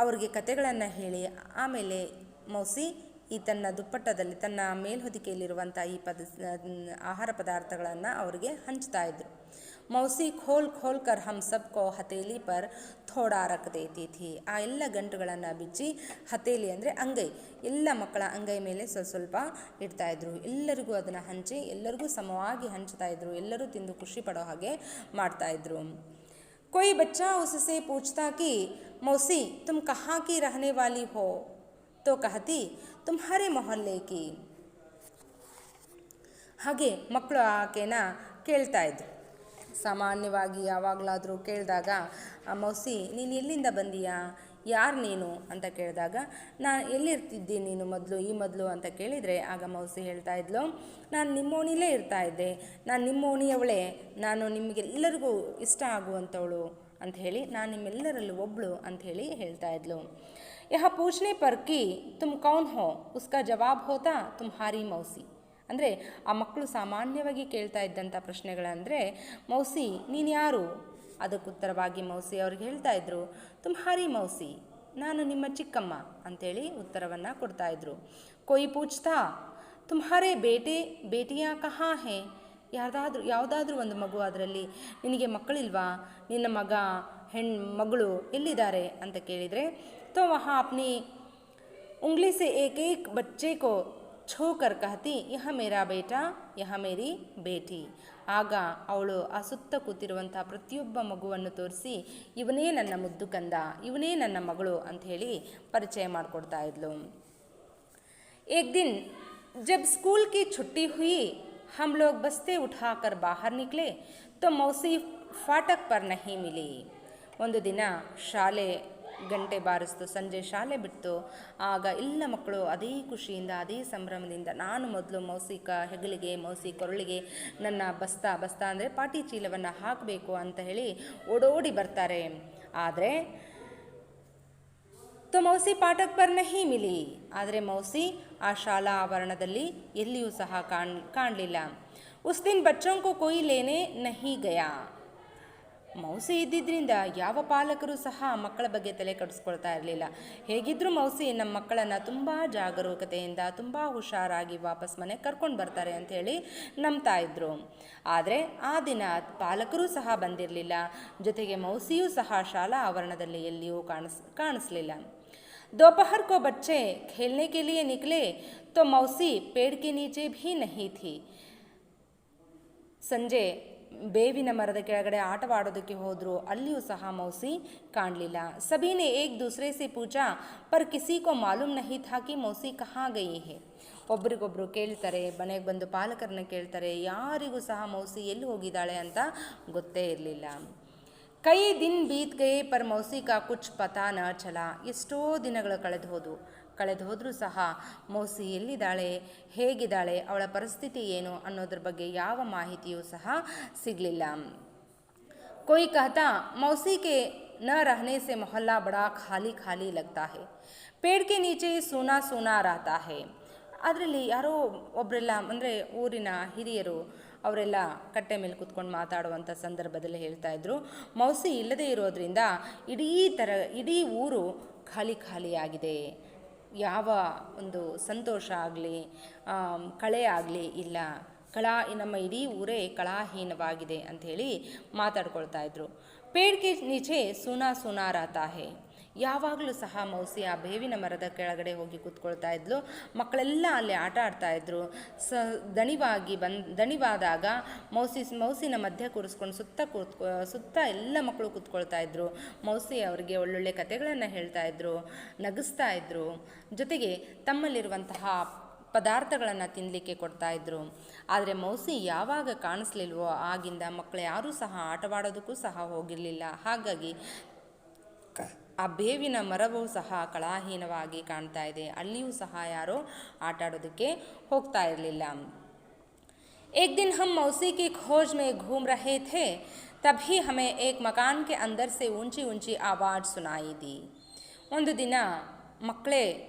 ಅವ್ರಿಗೆ ಕತೆಗಳನ್ನು ಹೇಳಿ ಆಮೇಲೆ ಮೌಸಿ ಈ ತನ್ನ ದುಪ್ಪಟ್ಟದಲ್ಲಿ ತನ್ನ ಮೇಲ್ಹೊದಿಕೆಯಲ್ಲಿರುವಂಥ ಈ ಆಹಾರ ಪದಾರ್ಥಗಳನ್ನು ಅವರಿಗೆ ಹಂಚ್ತಾ ಇದ್ರು. ಮೌಸಿ ಖೋಲ್ ಕರ್ ಹಮ್ ಸಬ್ಕೋ ಹತೇಲಿ ಪರ್ ಥೋಡಾ ರಖ್ ದೇತಿ ಥಿ. ಆ ಎಲ್ಲ ಗಂಟುಗಳನ್ನು ಬಿಚ್ಚಿ, ಹತೇಲಿ ಅಂದರೆ ಅಂಗೈ, ಎಲ್ಲ ಮಕ್ಕಳ ಅಂಗೈ ಮೇಲೆ ಸ್ವಲ್ಪ ಇಡ್ತಾಯಿದ್ರು. ಎಲ್ಲರಿಗೂ ಅದನ್ನು ಹಂಚಿ ಎಲ್ಲರಿಗೂ ಸಮವಾಗಿ ಹಂಚ್ತಾಯಿದ್ರು. ಎಲ್ಲರೂ ತಿಂದು ಖುಷಿ ಪಡೋ ಹಾಗೆ ಮಾಡ್ತಾಯಿದ್ರು. कोई बच्चा उससे पूछता कि मौसी तुम कहाँ की रहने वाली हो, तो कहती तुम्हारे मोहल्ले की. ಹಾಗೆ ಮಕ್ಕಳು ಆಕೆನ ಕೇಳ್ತಾ ಇದ್ರು. ಸಾಮಾನ್ಯವಾಗಿ ಯಾವಾಗಲಾದರೂ ಕೇಳಿದಾಗ, ಮೌಸಿ ನೀನು ಎಲ್ಲಿಂದ ಬಂದೀಯಾ, ಯಾರು ನೀನು ಅಂತ ಕೇಳಿದಾಗ, ನಾನು ಎಲ್ಲಿರ್ತಿದ್ದೆ ನೀನು ಈ ಮೊದಲು ಅಂತ ಕೇಳಿದರೆ, ಆಗ ಮೌಸಿ ಹೇಳ್ತಾ ಇದ್ಲು, ನಾನು ನಿಮ್ಮ ಓಣಿಲೇ ಇರ್ತಾ ಇದ್ದೆ, ನಾನು ನಿಮ್ಮ ಓಣಿಯವಳೇ, ನಾನು ನಿಮಗೆಲ್ಲರಿಗೂ ಇಷ್ಟ ಆಗುವಂಥವಳು ಅಂಥೇಳಿ, ನಾನು ನಿಮ್ಮೆಲ್ಲರಲ್ಲೂ ಒಬ್ಬಳು ಅಂಥೇಳಿ ಹೇಳ್ತಾ ಇದ್ಲು. ಯಹ ಪೂಚ್ನೆ ಪರ್ ಕಿ ತುಮ್ ಕೌನ್ ಹೋ ಉಸ್ಕಾ ಜವಾಬ್ ಹೋತಾ ತುಮ್ಹಾರಿ ಮೌಸಿ. ಅಂದರೆ ಆ ಮಕ್ಕಳು ಸಾಮಾನ್ಯವಾಗಿ ಕೇಳ್ತಾ ಇದ್ದಂಥ ಪ್ರಶ್ನೆಗಳಂದರೆ, ಮೌಸಿ ನೀನು ಯಾರು? ಅದಕ್ಕೆ ಉತ್ತರವಾಗಿ ಮೌಸಿ ಅವ್ರಿಗೆ ಹೇಳ್ತಾ ಇದ್ರು, ತುಮ್ಹಾರಿ ಮೌಸಿ, ನಾನು ನಿಮ್ಮ ಚಿಕ್ಕಮ್ಮ ಅಂಥೇಳಿ ಉತ್ತರವನ್ನು ಕೊಡ್ತಾಯಿದ್ರು. ಕೊಯ್ ಪೂಚ್ತಾ ತುಮ್ಹಾರೆ ಬೇಟಿಯಾ ಕಹಾ ಹೇ. ಯಾವುದಾದ್ರೂ ಒಂದು ಮಗು ಅದರಲ್ಲಿ, ನಿನಗೆ ಮಕ್ಕಳಿಲ್ವಾ, ನಿನ್ನ ಮಗಳು ಎಲ್ಲಿದ್ದಾರೆ ಅಂತ ಕೇಳಿದರೆ, तो वहाँ अपनी उंगली से एक एक बच्चे को छू कर कहती, यह मेरा बेटा, यह मेरी बेटी. ಆಗ ಅವಳು ಆ ಸುತ್ತ ಕೂತಿರುವಂಥ ಪ್ರತಿಯೊಬ್ಬ ಮಗುವನ್ನು ತೋರಿಸಿ, ಇವನೇ ನನ್ನ ಮುದ್ದು ಕಂದ, ಇವನೇ ನನ್ನ ಮಗಳು ಅಂಥೇಳಿ ಪರಿಚಯ ಮಾಡಿಕೊಡ್ತಾ ಇದ್ಲು. एक दिन जब स्कूल की छुट्टी हुई, हम लोग बस्ते उठाकर बाहर निकले तो मौसी फाटक पर नहीं मिली. ಒಂದು ದಿನ ಶಾಲೆ ಗಂಟೆ ಬಾರಿಸ್ತು, ಸಂಜೆ ಶಾಲೆ ಬಿಟ್ಟು, ಆಗ ಎಲ್ಲ ಮಕ್ಕಳು ಅದೇ ಖುಷಿಯಿಂದ ಅದೇ ಸಂಭ್ರಮದಿಂದ ನಾನು ಮೊದಲು ಮೌಸಿ ಹೆಗಲಿಗೆ, ಮೌಸಿ ಕೊರಳಿಗೆ ನನ್ನ ಬಸ್ತಾ ಅಂದರೆ ಪಾಟಿ ಚೀಲವನ್ನು ಹಾಕಬೇಕು ಅಂತ ಹೇಳಿ ಓಡೋಡಿ ಬರ್ತಾರೆ. ಆದರೆ ಮೌಸಿ ಪಾಠಕ್ ಪರ್ ನಹಿ ಮಿಲಿ, ಆದರೆ ಮೌಸಿ ಆ ಶಾಲಾ ಆವರಣದಲ್ಲಿ ಎಲ್ಲಿಯೂ ಸಹ ಕಾಣಲಿಲ್ಲ. ಉಸ್ ದಿನ್ ಬಚ್ಚೋಂ ಕೋ ಕೋಯಿ ಲೇನೆ ನಹಿ ಗಯಾ. ಮೌಸಿ ಇದ್ದಿದ್ದರಿಂದ ಯಾವ ಪಾಲಕರು ಸಹ ಮಕ್ಕಳ ಬಗ್ಗೆ ತಲೆ ಕೆಡಿಸ್ಕೊಳ್ತಾ ಇರಲಿಲ್ಲ. ಹೇಗಿದ್ದರೂ ಮೌಸಿ ನಮ್ಮ ಮಕ್ಕಳನ್ನು ತುಂಬ ಜಾಗರೂಕತೆಯಿಂದ ತುಂಬ ಹುಷಾರಾಗಿ ವಾಪಸ್ ಮನೆಗೆ ಕರ್ಕೊಂಡು ಬರ್ತಾರೆ ಅಂಥೇಳಿ ನಂಬ್ತಾ ಇದ್ದರು. ಆದರೆ ಆ ದಿನ ಪಾಲಕರು ಸಹ ಬಂದಿರಲಿಲ್ಲ, ಜೊತೆಗೆ ಮೌಸಿಯೂ ಸಹ ಶಾಲಾ ಆವರಣದಲ್ಲಿ ಎಲ್ಲಿಯೂ ಕಾಣಿಸ್ಲಿಲ್ಲ. दोपहर को बच्चे खेलने के लिए निकले तो मौसी पेड़ के नीचे भी नहीं थी. ಸಂಜೆ ಬೇವಿನ ಮರದ ಕೆಳಗಡೆ ಆಟವಾಡೋದಕ್ಕೆ ಹೋದರು, ಅಲ್ಲಿಯೂ ಸಹ ಮೌಸಿ ಕಾಣಲಿಲ್ಲ. ಸಭೀನೆ ಏಕ್ ದೂಸರೆ ಸೆ ಪೂಛಾ ಪರ್ ಕಿಸಿ ಕೋ ಮಾಲೂಮ್ ನಹಿ ಥಾ ಕಿ ಮೌಸಿ ಕಹಾ ಗಯಿ ಹೇ. ಒಬ್ರಿಗೊಬ್ರು ಕೇಳ್ತಾರೆ, ಮನೆಗೆ ಬಂದು ಪಾಲಕರನ್ನ ಕೇಳ್ತಾರೆ, ಯಾರಿಗೂ ಸಹ ಮೌಸಿ ಎಲ್ಲಿ ಹೋಗಿದ್ದಾಳೆ ಅಂತ ಗೊತ್ತೇ ಇರಲಿಲ್ಲ. ಕೈ ದಿನ ಬೀತ್ ಗಯೇ ಪರ್ ಮೌಸಿ ಕಾ ಕುಚ್ ಪತಾ ನ ಚಲಾ. ಎಷ್ಟೋ ದಿನಗಳು ಕಳೆದು ಹೋದರೂ ಸಹ ಮೌಸಿ ಎಲ್ಲಿದ್ದಾಳೆ, ಹೇಗಿದ್ದಾಳೆ, ಅವಳ ಪರಿಸ್ಥಿತಿ ಏನು ಅನ್ನೋದ್ರ ಬಗ್ಗೆ ಯಾವ ಮಾಹಿತಿಯೂ ಸಹ ಸಿಗಲಿಲ್ಲ. कोई कहता मौसी के न रहने से मोहल्ला बड़ा खाली खाली लगता है, पेड़ के नीचे सूना सूना रहता है. ಅದರಲ್ಲಿ ಯಾರೋ ಒಬ್ಬರೆಲ್ಲ ಅಂದರೆ ಊರಿನ ಹಿರಿಯರು ಅವರೆಲ್ಲ ಕಟ್ಟೆ ಮೇಲೆ ಕೂತ್ಕೊಂಡು ಮಾತಾಡುವಂಥ ಸಂದರ್ಭದಲ್ಲಿ ಹೇಳ್ತಾ ಇದ್ರು, ಮೌಸಿ ಇಲ್ಲದೇ ಇರೋದ್ರಿಂದ ಇಡೀ ಊರು ಖಾಲಿಯಾಗಿದೆ, ಯಾವ ಒಂದು ಸಂತೋಷ ಆಗಲಿ ಕಳೆ ಆಗಲಿ ಇಲ್ಲ, ನಮ್ಮ ಇಡೀ ಊರೇ ಕಳಾಹೀನವಾಗಿದೆ ಅಂಥೇಳಿ ಮಾತಾಡ್ಕೊಳ್ತಾ ಇದ್ರು. ಪೇಡ್ ಕೆ ನೀಚೆ ಸುನಾ ಸುನಾ ರಾತಾ ಹೇ. ಯಾವಾಗಲೂ ಸಹ ಮೌಸಿ ಆ ಬೇವಿನ ಮರದ ಕೆಳಗಡೆ ಹೋಗಿ ಕೂತ್ಕೊಳ್ತಾ ಇದ್ಲು. ಮಕ್ಕಳೆಲ್ಲ ಅಲ್ಲಿ ಆಟ ಆಡ್ತಾಯಿದ್ರು. ದಣಿವಾದಾಗ ಮೌಸಿನ ಮಧ್ಯೆ ಕೂರಿಸ್ಕೊಂಡು ಸುತ್ತ ಎಲ್ಲ ಮಕ್ಕಳು ಕೂತ್ಕೊಳ್ತಾ ಇದ್ರು. ಮೌಸಿ ಅವರಿಗೆ ಒಳ್ಳೊಳ್ಳೆ ಕಥೆಗಳನ್ನು ಹೇಳ್ತಾ ಇದ್ರು, ನಗಿಸ್ತಾ ಇದ್ರು, ಜೊತೆಗೆ ತಮ್ಮಲ್ಲಿರುವಂತಹ ಪದಾರ್ಥಗಳನ್ನು ತಿನ್ನಲಿಕ್ಕೆ ಕೊಡ್ತಾಯಿದ್ರು. ಆದರೆ ಮೌಸಿ ಯಾವಾಗ ಕಾಣಿಸ್ಲಿಲ್ವೋ ಆಗಿಂದ ಮಕ್ಕಳು ಯಾರೂ ಸಹ ಆಟವಾಡೋದಕ್ಕೂ ಸಹ ಹೋಗಿರಲಿಲ್ಲ. ಹಾಗಾಗಿ ಆ ಬೇವಿನ ಮರವೂ ಸಹ ಕಳಾಹೀನವಾಗಿ ಕಾಣ್ತಾ ಇದೆ, ಅಲ್ಲಿಯೂ ಸಹ ಯಾರೋ ಆಟ ಆಡೋದಕ್ಕೆ ಹೋಗ್ತಾ ಇರಲಿಲ್ಲ. एक दिन हम मौसी की खोज में घूम रहे थे, तभी हमें एक मकान के अंदर से ऊंची ऊंची आवाज़ सुनाई दी. ಒಂದು ದಿನ ಮಕ್ಕಳೇ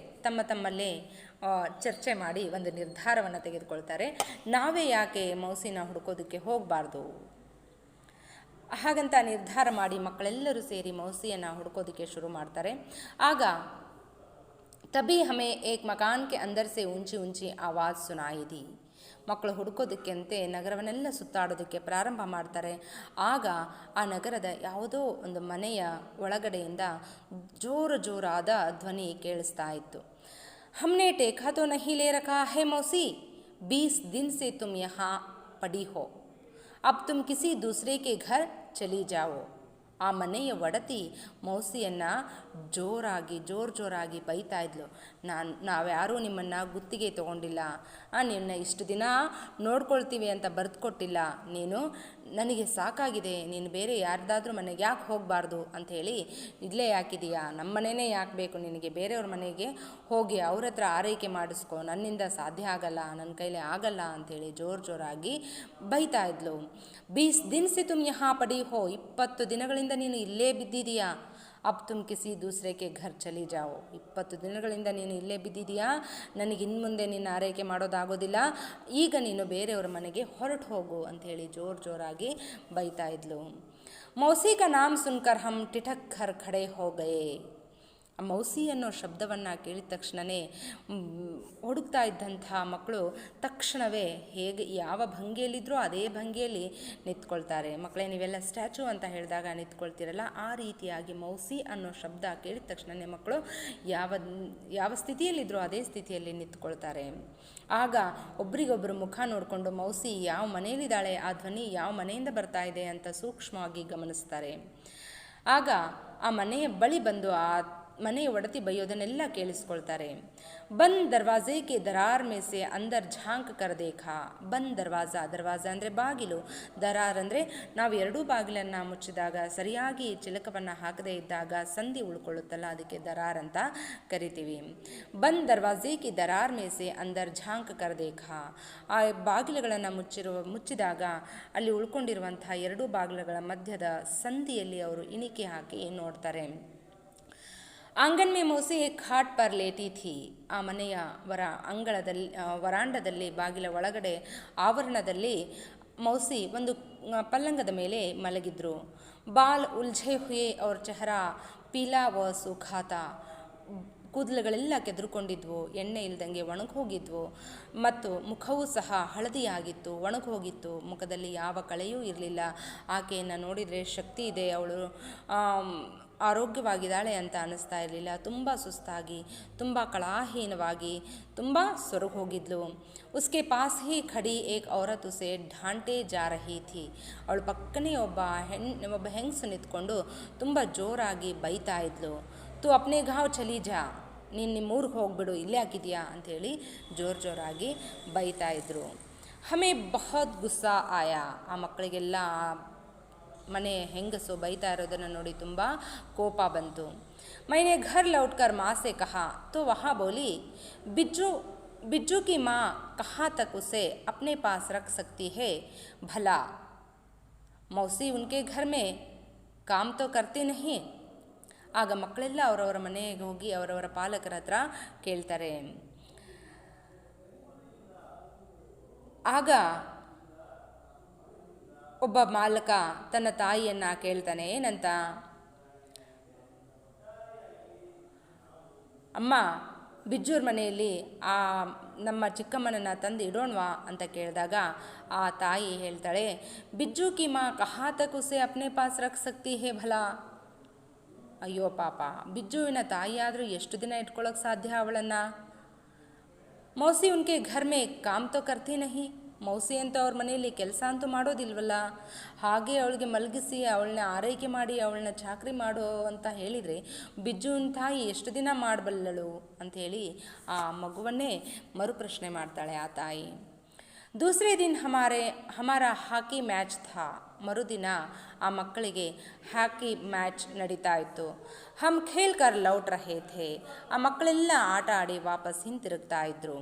ತಮ್ಮಲ್ಲೇ ಚರ್ಚೆ ಮಾಡಿ ಒಂದು ನಿರ್ಧಾರವನ್ನು ತೆಗೆದುಕೊಳ್ತಾರೆ, ನಾವೇ ಯಾಕೆ ಮೌಸಿನ ಹುಡುಕೋದಕ್ಕೆ ಹೋಗಬಾರ್ದು. ಹಾಗಂತ ನಿರ್ಧಾರ ಮಾಡಿ ಮಕ್ಕಳೆಲ್ಲರೂ ಸೇರಿ ಮೌಸಿಯನ್ನು ಹುಡುಕೋದಕ್ಕೆ ಶುರು ಮಾಡ್ತಾರೆ. ಆಗ ತಬಿ ಹಮೇ ಏಕ್ ಮಕಾನ್ ಕೆ ಅಂದರ್ ಸೆ ಊಂಚಿ ಊಂಚಿ ಆವಾಜ್ ಸುನಾಯಿ ದಿ. ಮಕ್ಕಳು ಹುಡುಕೋದಕ್ಕೆಂತೆ ನಗರವನ್ನೆಲ್ಲ ಸುತ್ತಾಡೋದಕ್ಕೆ ಪ್ರಾರಂಭ ಮಾಡ್ತಾರೆ. ಆಗ ಆ ನಗರದ ಯಾವುದೋ ಒಂದು ಮನೆಯ ಒಳಗಡೆಯಿಂದ ಜೋರಾದ ಧ್ವನಿ ಕೇಳಿಸ್ತಾ ಇತ್ತು. हमने टेका तो नहीं ले रखा है मौसी, 20 दिन से तुम यहाँ पड़ी हो, अब तुम किसी दूसरे के घर चली जाओ. ಆ ಮನೆಯ ಒಡತಿ ಮೌಸಿಯನ್ನು ಜೋರಾಗಿ ಬೈತಾ ಇದ್ಲು. ನಾವ್ಯಾರೂ ನಿಮ್ಮನ್ನು ಗುತ್ತಿಗೆ ತೊಗೊಂಡಿಲ್ಲ, ನಿನ್ನ ಇಷ್ಟು ದಿನ ನೋಡ್ಕೊಳ್ತೀವಿ ಅಂತ ಬರೆದು ಕೊಟ್ಟಿಲ್ಲ. ನೀನು ನನಗೆ ಸಾಕಾಗಿದೆ, ನೀನು ಬೇರೆ ಯಾರ್ದಾದ್ರೂ ಮನೆಗೆ ಯಾಕೆ ಹೋಗಬಾರ್ದು ಅಂಥೇಳಿ ಇಲ್ಲೇ ಯಾಕಿದೆಯಾ, ನಮ್ಮ ಮನೆಯೇ ಯಾಕೆ ಬೇಕು ನಿನಗೆ, ಬೇರೆಯವ್ರ ಮನೆಗೆ ಹೋಗಿ ಅವ್ರ ಹತ್ರ ಆರೈಕೆ ಮಾಡಿಸ್ಕೊ, ನನ್ನಿಂದ ಸಾಧ್ಯ ಆಗಲ್ಲ, ನನ್ನ ಕೈಲಿ ಆಗಲ್ಲ ಅಂಥೇಳಿ ಜೋರಾಗಿ ಬೈತಾ ಇದ್ಲು. 20 ದಿನ ಸೆ ತುಮ್ ಯಹಾ ಪಡಿ ಹೋ, 20 ದಿನಗಳಿಂದ ನೀನು ಇಲ್ಲೇ ಬಿದ್ದಿದೀಯಾ. ಅಬ್ ತುಮ್ ಕಿಸಿ ದೂಸರೆ ಕೆ ಘರ್ ಚಲಿ ಜಾओ, 20 ದಿನಗಳಿಂದ ನೀನು ಇಲ್ಲೇ ಬಿದ್ದಿದೀಯಾ, ನನಗೆ ಇನ್ನು ಮುಂದೆ ನಿನ್ನ ಆರೈಕೆ ಮಾಡೋದಾಗೋದಿಲ್ಲ, ಈಗ ನೀನು ಬೇರೆಯವ್ರ ಮನೆಗೆ ಹೊರಟು ಹೋಗು ಅಂಥೇಳಿ ಜೋರಾಗಿ ಬೈತಾ ಇದ್ಲು. ಮೌಸಿ ಕಾ ನಾಮ್ ಸುನ್ಕರ್ ಹಮ್ ಟಿಠಕ್ ಘರ್ ಖಡೆ ಹೋ ಗಯೇ. ಮೌಸಿ ಅನ್ನೋ ಶಬ್ದವನ್ನು ಕೇಳಿದ ತಕ್ಷಣವೇ ಹುಡುಕ್ತಾ ಇದ್ದಂಥ ಮಕ್ಕಳು ತಕ್ಷಣವೇ ಯಾವ ಭಂಗಿಯಲ್ಲಿದ್ದರೋ ಅದೇ ಭಂಗಿಯಲ್ಲಿ ನಿಂತ್ಕೊಳ್ತಾರೆ. ಮಕ್ಕಳೇ, ನೀವೆಲ್ಲ ಸ್ಟ್ಯಾಚು ಅಂತ ಹೇಳಿದಾಗ ನಿಂತ್ಕೊಳ್ತೀರಲ್ಲ, ಆ ರೀತಿಯಾಗಿ ಮೌಸಿ ಅನ್ನೋ ಶಬ್ದ ಕೇಳಿದ ತಕ್ಷಣವೇ ಮಕ್ಕಳು ಯಾವ ಸ್ಥಿತಿಯಲ್ಲಿದ್ದರೋ ಅದೇ ಸ್ಥಿತಿಯಲ್ಲಿ ನಿಂತ್ಕೊಳ್ತಾರೆ. ಆಗ ಒಬ್ರಿಗೊಬ್ಬರು ಮುಖ ನೋಡಿಕೊಂಡು ಮೌಸಿ ಯಾವ ಮನೆಯಲ್ಲಿದ್ದಾಳೆ, ಆ ಧ್ವನಿ ಯಾವ ಮನೆಯಿಂದ ಬರ್ತಾ ಇದೆ ಅಂತ ಸೂಕ್ಷ್ಮವಾಗಿ ಗಮನಿಸ್ತಾರೆ. ಆಗ ಆ ಮನೆಯ ಬಳಿ ಬಂದು ಆ ಮನೆಯ ಒಡತಿ ಬೈಯೋದನ್ನೆಲ್ಲ ಕೇಳಿಸ್ಕೊಳ್ತಾರೆ. ಬಂದ್ ದರ್ವಾಜೆ ಕೆ ದರಾರ್ ಮೇ ಸೆ ಅಂದರ್ ಝಾಂಕ್ ಕರ್ ದೇಖಾ. ಬಂದ್ ದರ್ವಾಜ ಅಂದರೆ ಬಾಗಿಲು, ದರಾರ್ ಅಂದರೆ ನಾವು ಎರಡೂ ಬಾಗಿಲನ್ನು ಮುಚ್ಚಿದಾಗ ಸರಿಯಾಗಿ ಚಿಲಕವನ್ನು ಹಾಕದೇ ಇದ್ದಾಗ ಸಂಧಿ ಉಳ್ಕೊಳ್ಳುತ್ತಲ್ಲ, ಅದಕ್ಕೆ ದರಾರ್ ಅಂತ ಕರಿತೀವಿ. ಬಂದ್ ದರ್ವಾಜೆ ಕಿ ದರಾರ್ ಮೇ ಸೆ ಅಂದರ್ ಝಾಂಕ್ ಕರ್ ದೇಖಾ. ಆ ಬಾಗಿಲುಗಳನ್ನು ಮುಚ್ಚಿದಾಗ ಅಲ್ಲಿ ಉಳ್ಕೊಂಡಿರುವಂಥ ಎರಡೂ ಬಾಗಿಲುಗಳ ಮಧ್ಯದ ಸಂಧಿಯಲ್ಲಿ ಅವರು ಇಣಿಕೆ ಹಾಕಿ ನೋಡ್ತಾರೆ. ಆಂಗನ್ ಮೇ ಮೌಸಿ ಏಕ್ ಖಾಟ್ ಪರ್ ಲೇಟಿ ಥಿ. ಆ ಮನೆಯ ವರಾಂಡದಲ್ಲಿ ಬಾಗಿಲ ಒಳಗಡೆ ಆವರಣದಲ್ಲಿ ಮೌಸಿ ಒಂದು ಪಲ್ಲಂಗದ ಮೇಲೆ ಮಲಗಿದ್ರು. ಬಾಲ್ ಉಲ್ಝೆ ಹುಯೆ ಅವ್ರ ಚೆಹರಾ ಪೀಲಾ ವ ಸುಖಾತಾ. ಕೂದಲುಗಳೆಲ್ಲ ಕೆದರುಕೊಂಡಿದ್ವು, ಎಣ್ಣೆ ಇಲ್ದಂಗೆ ಒಣಗೋಗಿದ್ವು, ಮತ್ತು ಮುಖವೂ ಸಹ ಹಳದಿಯಾಗಿತ್ತು, ಒಣಗೋಗಿತ್ತು. ಮುಖದಲ್ಲಿ ಯಾವ ಕಳೆಯೂ ಇರಲಿಲ್ಲ. ಆಕೆಯನ್ನು ನೋಡಿದರೆ ಶಕ್ತಿ ಇದೆ, ಅವಳು ಆರೋಗ್ಯವಾಗಿದ್ದಾಳೆ ಅಂತ ಅನ್ನಿಸ್ತಾ ಇರಲಿಲ್ಲ. ತುಂಬ ಸುಸ್ತಾಗಿ, ತುಂಬ ಕಳಾಹೀನವಾಗಿ, ತುಂಬ ಸೊರಗು ಹೋಗಿದ್ಲು. ಉಸ್ಕೆ ಪಾಸ್ ಹಿ ಖಡಿ ಏಕ್ ಔರತ್ ಉಸೆ ಢಾಂಟೆ ಜಾ ರಹಿ ಥಿ. ಅವಳ ಪಕ್ಕನೇ ಒಬ್ಬ ಹೆಂಗಸು ನಿಂತ್ಕೊಂಡು ತುಂಬ ಜೋರಾಗಿ ಬೈತಾ ಇದ್ಲು. ತು ಅಪ್ನೆ ಗಾಂವ್ ಚಲಿ ಜಾ, ನೀನು ನಿಮ್ಮೂರಿಗೆ ಹೋಗ್ಬಿಡು, ಇಲ್ಲೇ ಹಾಕಿದ್ಯಾ ಅಂಥೇಳಿ ಜೋರಾಗಿ ಬೈತಾ ಇದ್ರು. ಹಮೇ ಬಹುತ್ ಗುಸ್ಸಾ ಆಯಾ. ಆ ಮಕ್ಕಳಿಗೆಲ್ಲ ಮನೆ ಹೆಂಗಸು ಬೈತಾ ಇರೋದನ್ನು ನೋಡಿ ತುಂಬ ಕೋಪ ಬಂತು. ಮೈನೆ ಘರ್ ಲೌಟ್ಕರ್ ಮಾ ಸೆ ಕಹಾ ತೋ ವಹಾ ಬೋಲಿ बिज्जू की माँ कहाँ तक उसे अपने पास रख सकती है भला. मौसी उनके घर में काम तो करती नहीं. ಆಗ ಮಕ್ಕಳೆಲ್ಲ ಅವರವರ ಮನೆಗೆ ಹೋಗಿ ಅವರವರ ಪಾಲಕರ ಹತ್ರ ಕೇಳ್ತಾರೆ. ಆಗ ಒಬ್ಬ ಮಾಲಕ ತನ್ನ ತಾಯಿಯನ್ನು ಕೇಳ್ತಾನೆ, ಏನಂತ, ಅಮ್ಮ, ಬಿಜ್ಜೂರ ಮನೆಯಲ್ಲಿ ನಮ್ಮ ಚಿಕ್ಕಮ್ಮನನ್ನು ತಂದು ಇಡೋಣವಾ ಅಂತ ಕೇಳಿದಾಗ ಆ ತಾಯಿ ಹೇಳ್ತಾಳೆ, ಬಿಜ್ಜು ಕಿ ಮಾ ಕಹಾ ತಕ್ ಉಸೆ ಅಪ್ನೆ ಪಾಸ್ ರಖ್ ಸಕ್ತಿ ಹೇ ಭಲಾ. ಅಯ್ಯೋ ಪಾಪ, ಬಿಜ್ಜುವಿನ ತಾಯಿಯಾದರೂ ಎಷ್ಟು ದಿನ ಇಟ್ಕೊಳ್ಳೋಕೆ ಸಾಧ್ಯ ಅವಳನ್ನು. ಮೌಸಿ ಉನ್ಕೆ ಘರ್ ಮೇ ಕಾಮ್ ತೋ ಕರ್ತಿ ನಹಿ. ಮೌಸಿ ಅಂತೂ ಅವ್ರ ಮನೆಯಲ್ಲಿ ಕೆಲಸ ಅಂತೂ ಮಾಡೋದಿಲ್ವಲ್ಲ, ಹಾಗೆ ಅವಳಿಗೆ ಮಲಗಿಸಿ ಅವಳನ್ನ ಆರೈಕೆ ಮಾಡಿ ಅವಳನ್ನ ಚಾಕರಿ ಮಾಡೋ ಅಂತ ಹೇಳಿದರೆ ಬಿಜ್ಜುವಿನ ತಾಯಿ ಎಷ್ಟು ದಿನ ಮಾಡಬಲ್ಲಳು ಅಂಥೇಳಿ ಆ ಮಗುವನ್ನೇ ಮರುಪ್ರಶ್ನೆ ಮಾಡ್ತಾಳೆ ಆ ತಾಯಿ. ದೂಸರೇ ದಿನ ಹಮಾರಾ ಹಾಕಿ ಮ್ಯಾಚ್ ಥಾ. ಮರುದಿನ ಆ ಮಕ್ಕಳಿಗೆ ಹಾಕಿ ಮ್ಯಾಚ್ ನಡೀತಾ ಇತ್ತು. ಹಮ್ ಖೇಲ್ ಕರ್ ಲೌಟ್ ರಹೇ ಥೇ. ಆ ಮಕ್ಕಳೆಲ್ಲ ಆಟ ಆಡಿ ವಾಪಸ್ ಹಿಂತಿರುಗ್ತಾ ಇದ್ರು.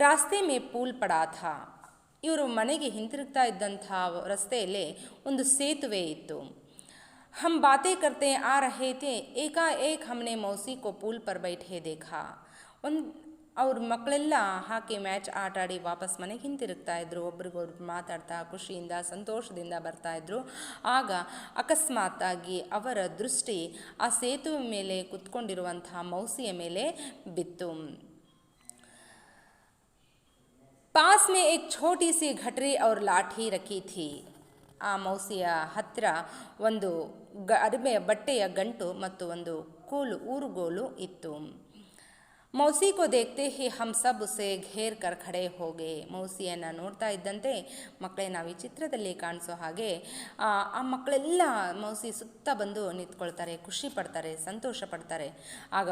ರಾಸ್ತೆ ಮೇ ಪೂಲ್ ಪಡಾ ಥಾ. ಇವರು ಮನೆಗೆ ಹಿಂತಿರುಗ್ತಾ ಇದ್ದಂಥ ರಸ್ತೆಯಲ್ಲೇ ಒಂದು ಸೇತುವೆ ಇತ್ತು. ಹಮ್ ಬಾತೆ ಕರ್ತೆ ಆ ರಹೇ ಥೇ, ಏಕಾಏಕ್ ಹಮ್ನೆ ಮೌಸಿ ಕೋ ಪೂಲ್ ಪರ್ ಬೈಠೆ ದೇಖಾ. ಅವ್ರ ಮಕ್ಕಳೆಲ್ಲ ಹಾಕಿ ಮ್ಯಾಚ್ ಆಟ ಆಡಿ ವಾಪಸ್ ಮನೆಗೆ ಹಿಂತಿರುಗ್ತಾ ಇದ್ರು. ಒಬ್ರಿಗೊಬ್ರು ಮಾತಾಡ್ತಾ ಖುಷಿಯಿಂದ ಸಂತೋಷದಿಂದ ಬರ್ತಾಯಿದ್ರು. ಆಗ ಅಕಸ್ಮಾತ್ತಾಗಿ ಅವರ ದೃಷ್ಟಿ ಆ ಸೇತುವೆ ಮೇಲೆ ಕುತ್ಕೊಂಡಿರುವಂಥ ಮೌಸಿಯ ಮೇಲೆ ಬಿತ್ತು. ಪಾಸ್ ಮೇ ಏಕ್ ಛೋಟಿ ಸಿ ಘಟ್ರಿ ಅವ್ರ ಲಾಠಿ ರಖಿ ಥಿ. ಆ ಮೌಸಿಯ ಹತ್ತಿರ ಒಂದು ಅರಿಮೆಯ ಬಟ್ಟೆಯ ಗಂಟು ಮತ್ತು ಒಂದು ಊರುಗೋಲು ಇತ್ತು. ಮೌಸಿ ಕೋ ದೇಖ್ತೆ ಹಿ ಹಮ್ ಸಬ್ ಉಸೆ ಘೇರ್ ಕರ್ ಖಡೆ ಹೋಗೆ. ಮೌಸಿಯನ್ನು ನೋಡ್ತಾ ಇದ್ದಂತೆ ಮಕ್ಕಳೇ, ನಾವು ಈ ಚಿತ್ರದಲ್ಲಿ ಕಾಣಿಸೋ ಹಾಗೆ ಆ ಮಕ್ಕಳೆಲ್ಲ ಮೌಸಿ ಸುತ್ತ ಬಂದು ನಿಂತ್ಕೊಳ್ತಾರೆ, ಖುಷಿ ಪಡ್ತಾರೆ, ಸಂತೋಷ ಪಡ್ತಾರೆ. ಆಗ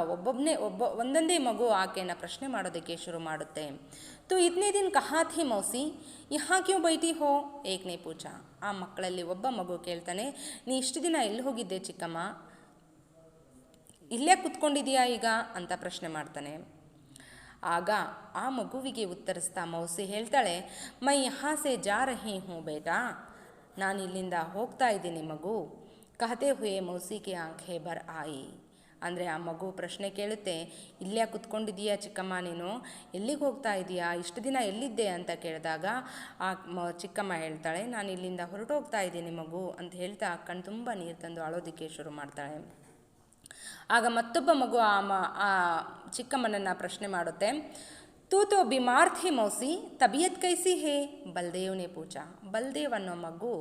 ಒಂದೊಂದೇ ಮಗು ಆಕೆಯನ್ನು ಪ್ರಶ್ನೆ ಮಾಡೋದಕ್ಕೆ ಶುರು ಮಾಡುತ್ತೆ. ತು ಇತ್ನೇ ದಿನ ಕಹಾ ಥಿ ಮೌಸಿ, ಯಹಾ ಕ್ಯೂ ಬೈಟಿ ಹೋ, ಏಕ್ನೇ ಪೂಛ. ಆ ಮಕ್ಕಳಲ್ಲಿ ಒಬ್ಬ ಮಗು ಕೇಳ್ತಾನೆ, ನೀ ಇಷ್ಟು ದಿನ ಎಲ್ಲಿ ಹೋಗಿದ್ದೆ ಚಿಕ್ಕಮ್ಮ, ಇಲ್ಲೇ ಕುತ್ಕೊಂಡಿದೆಯಾ ಈಗ ಅಂತ ಪ್ರಶ್ನೆ ಮಾಡ್ತಾನೆ. ಆಗ ಆ ಮಗುವಿಗೆ ಉತ್ತರಿಸ್ತಾ ಮೌಸಿ ಹೇಳ್ತಾಳೆ, ಮೈ ಯಹಾ ಸೆ ಜಾ ರಹಿ ಹೂँ ಬೇಟಾ, ನಾನು ಇಲ್ಲಿಂದ ಹೋಗ್ತಾ ಇದ್ದೀನಿ ಮಗು. ಕಹತೆ ಹುಯೆ ಮೌಸಿಗೆ ಆಂಖೆ ಬರ್ ಆಯಿ. ಅಂದರೆ ಆ ಮಗು ಪ್ರಶ್ನೆ ಕೇಳುತ್ತೆ, ಇಲ್ಲೇ ಕುತ್ಕೊಂಡಿದೀಯಾ ಚಿಕ್ಕಮ್ಮ, ನೀನು ಎಲ್ಲಿಗೆ ಹೋಗ್ತಾ ಇದೀಯಾ, ಇಷ್ಟು ದಿನ ಎಲ್ಲಿದ್ದೆ ಅಂತ ಕೇಳಿದಾಗ ಆ ಚಿಕ್ಕಮ್ಮ ಹೇಳ್ತಾಳೆ, ನಾನು ಇಲ್ಲಿಂದ ಹೊರಟೋಗ್ತಾ ಇದ್ದೀನಿ ಮಗು ಅಂತ ಹೇಳ್ತಾ ಕಣ್ ತುಂಬ ನೀರು ತಂದು ಅಳೋದಕ್ಕೆ ಶುರು ಮಾಡ್ತಾಳೆ. ಆಗ ಮತ್ತೊಬ್ಬ ಮಗು ಆ ಚಿಕ್ಕಮ್ಮನನ್ನು ಪ್ರಶ್ನೆ ಮಾಡುತ್ತೆ. ತೂ ತೋ ಬಿಮಾರ್ ಥಿ ಮೌಸಿ, ತಬಿಯತ್ ಕೈಸಿ ಹೇ, ಬಲ್ದೇವ್ನೇ ಪೂಜ. ಬಲ್ದೇವ್ ಅನ್ನೋ ಮಗು